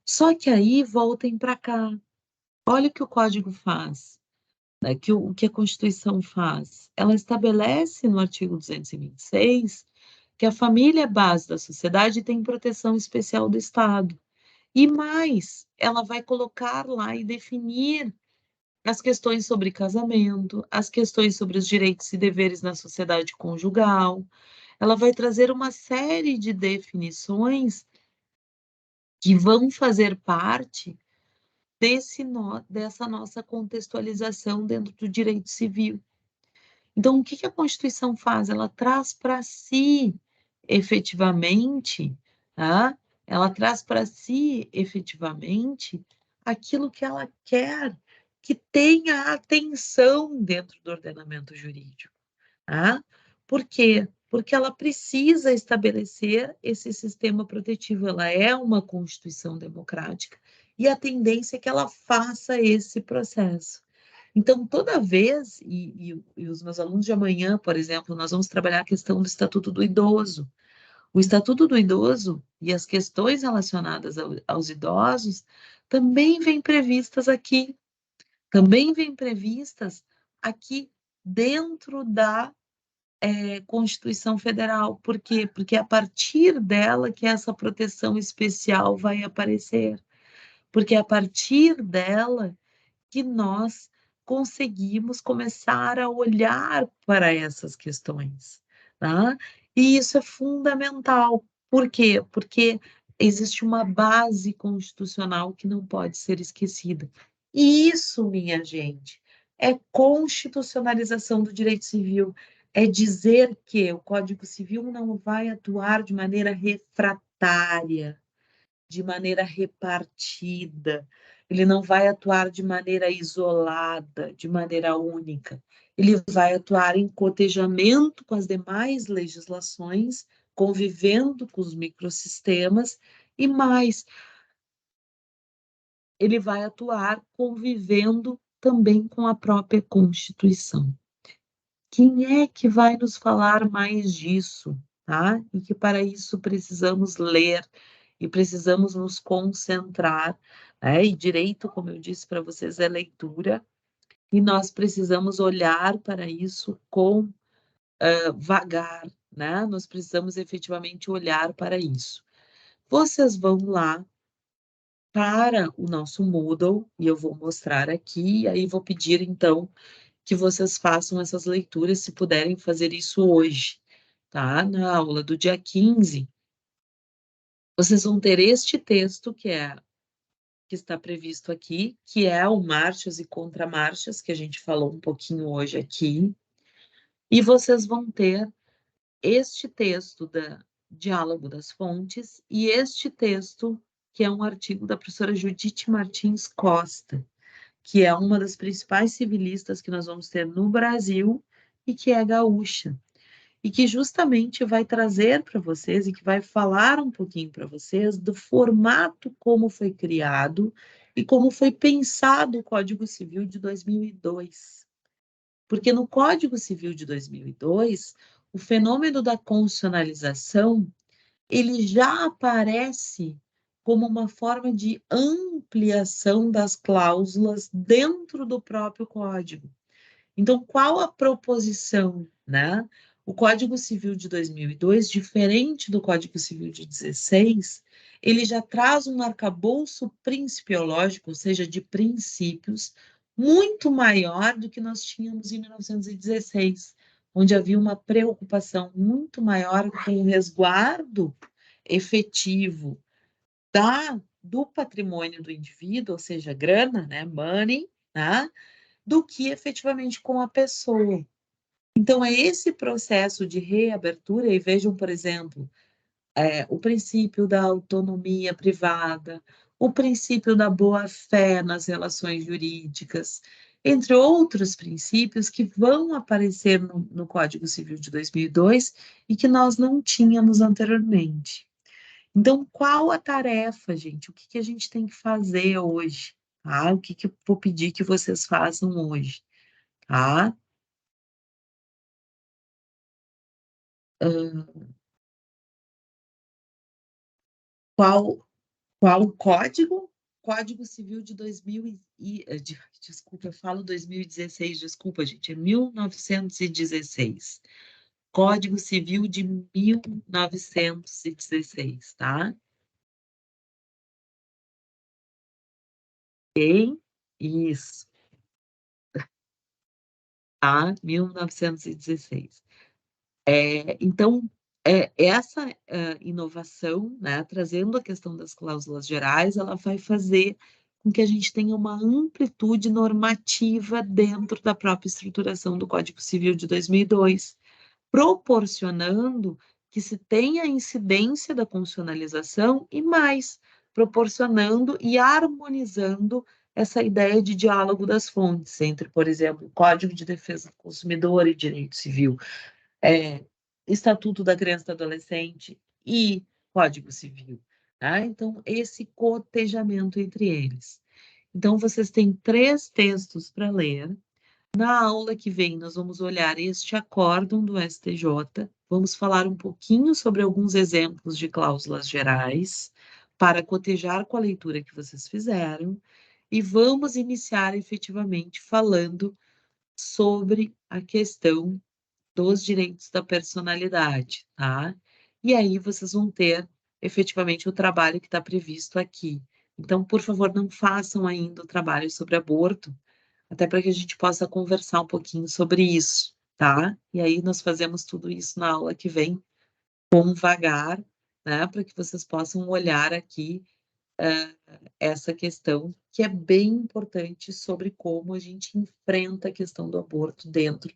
Só que aí voltem para cá. Olha o que o Código faz, né? O que a Constituição faz. Ela estabelece no artigo 226 que a família é base da sociedade e tem proteção especial do Estado. E mais, ela vai colocar lá e definir as questões sobre casamento, as questões sobre os direitos e deveres na sociedade conjugal. Ela vai trazer uma série de definições que vão fazer parte dessa nossa contextualização dentro do direito civil. Então, o que a Constituição faz? Ela traz para si, efetivamente, tá? Ela traz para si, efetivamente, aquilo que ela quer que tenha atenção dentro do ordenamento jurídico. Tá? Por quê? Porque ela precisa estabelecer esse sistema protetivo. Ela é uma Constituição democrática e a tendência é que ela faça esse processo. Então, toda vez, e os meus alunos de amanhã, por exemplo, nós vamos trabalhar a questão do Estatuto do Idoso. O Estatuto do Idoso e as questões relacionadas aos idosos também vêm previstas aqui. Também vêm previstas aqui dentro da Constituição Federal. Por quê? Porque é a partir dela que essa proteção especial vai aparecer. Porque é a partir dela que nós conseguimos começar a olhar para essas questões, tá? E isso é fundamental. Por quê? Porque existe uma base constitucional que não pode ser esquecida. E isso, minha gente, é constitucionalização do direito civil. É dizer que o Código Civil não vai atuar de maneira refratária, de maneira repartida, ele não vai atuar de maneira isolada, de maneira única. Ele vai atuar em cotejamento com as demais legislações, convivendo com os microsistemas e mais, ele vai atuar convivendo também com a própria Constituição. Quem é que vai nos falar mais disso, tá? E que para isso precisamos ler e precisamos nos concentrar, né? E direito, como eu disse para vocês, é leitura, e nós precisamos olhar para isso com vagar, né? Nós precisamos efetivamente olhar para isso. Vocês vão lá para o nosso Moodle, e eu vou mostrar aqui, e aí vou pedir, então, que vocês façam essas leituras, se puderem fazer isso hoje, tá? Na aula do dia 15, vocês vão ter este texto, que está previsto aqui, que é o marchas e contramarchas, que a gente falou um pouquinho hoje aqui, e vocês vão ter este texto da Diálogo das Fontes e este texto, que é um artigo da professora Judite Martins Costa, que é uma das principais civilistas que nós vamos ter no Brasil e que é gaúcha. E que justamente vai trazer para vocês e que vai falar um pouquinho para vocês do formato como foi criado e como foi pensado o Código Civil de 2002. Porque no Código Civil de 2002, o fenômeno da constitucionalização, ele já aparece como uma forma de ampliação das cláusulas dentro do próprio Código. Então, qual a proposição, né? O Código Civil de 2002, diferente do Código Civil de 16, ele já traz um arcabouço principiológico, ou seja, de princípios, muito maior do que nós tínhamos em 1916, onde havia uma preocupação muito maior com o resguardo efetivo do patrimônio do indivíduo, ou seja, grana, né, money, né, do que efetivamente com a pessoa. Então, é esse processo de reabertura, e vejam, por exemplo, o princípio da autonomia privada, o princípio da boa-fé nas relações jurídicas, entre outros princípios que vão aparecer no Código Civil de 2002 e que nós não tínhamos anteriormente. Então, qual a tarefa, gente? O que a gente tem que fazer hoje? Tá? O que eu vou pedir que vocês façam hoje? Tá? Qual o código? Código Civil de 2000 desculpa, eu falo 2016, desculpa, gente, é 1916. Código Civil de 1916, tá? Ok? Isso, tá? 1916. Então, essa inovação, né, trazendo a questão das cláusulas gerais, ela vai fazer com que a gente tenha uma amplitude normativa dentro da própria estruturação do Código Civil de 2002, proporcionando que se tenha a incidência da constitucionalização e mais, proporcionando e harmonizando essa ideia de diálogo das fontes entre, por exemplo, Código de Defesa do Consumidor e Direito Civil, Estatuto da Criança e do Adolescente e Código Civil. Tá? Então, esse cotejamento entre eles. Então, vocês têm 3 textos para ler. Na aula que vem, nós vamos olhar este acórdão do STJ, vamos falar um pouquinho sobre alguns exemplos de cláusulas gerais, para cotejar com a leitura que vocês fizeram, e vamos iniciar efetivamente falando sobre a questão dos direitos da personalidade, tá? E aí vocês vão ter efetivamente o trabalho que está previsto aqui. Então, por favor, não façam ainda o trabalho sobre aborto, até para que a gente possa conversar um pouquinho sobre isso, tá? E aí nós fazemos tudo isso na aula que vem, com vagar, né? Para que vocês possam olhar aqui essa questão que é bem importante sobre como a gente enfrenta a questão do aborto dentro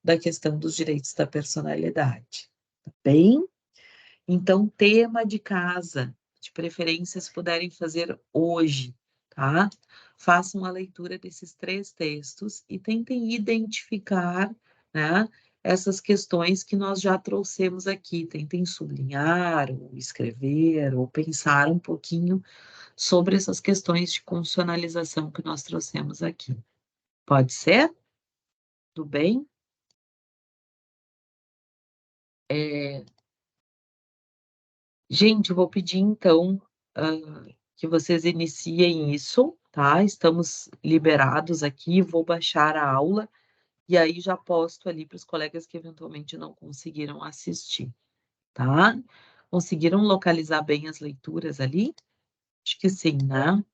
da questão dos direitos da personalidade, tá bem? Então, tema de casa, de preferência, se puderem fazer hoje, tá? Façam a leitura desses 3 textos e tentem identificar, né, essas questões que nós já trouxemos aqui. Tentem sublinhar, ou escrever, ou pensar um pouquinho sobre essas questões de constitucionalização que nós trouxemos aqui. Pode ser? Tudo bem? Gente, eu vou pedir, então, que vocês iniciem isso, tá? Estamos liberados aqui, vou baixar a aula, e aí já posto ali para os colegas que eventualmente não conseguiram assistir, tá? Conseguiram localizar bem as leituras ali? Acho que sim, né?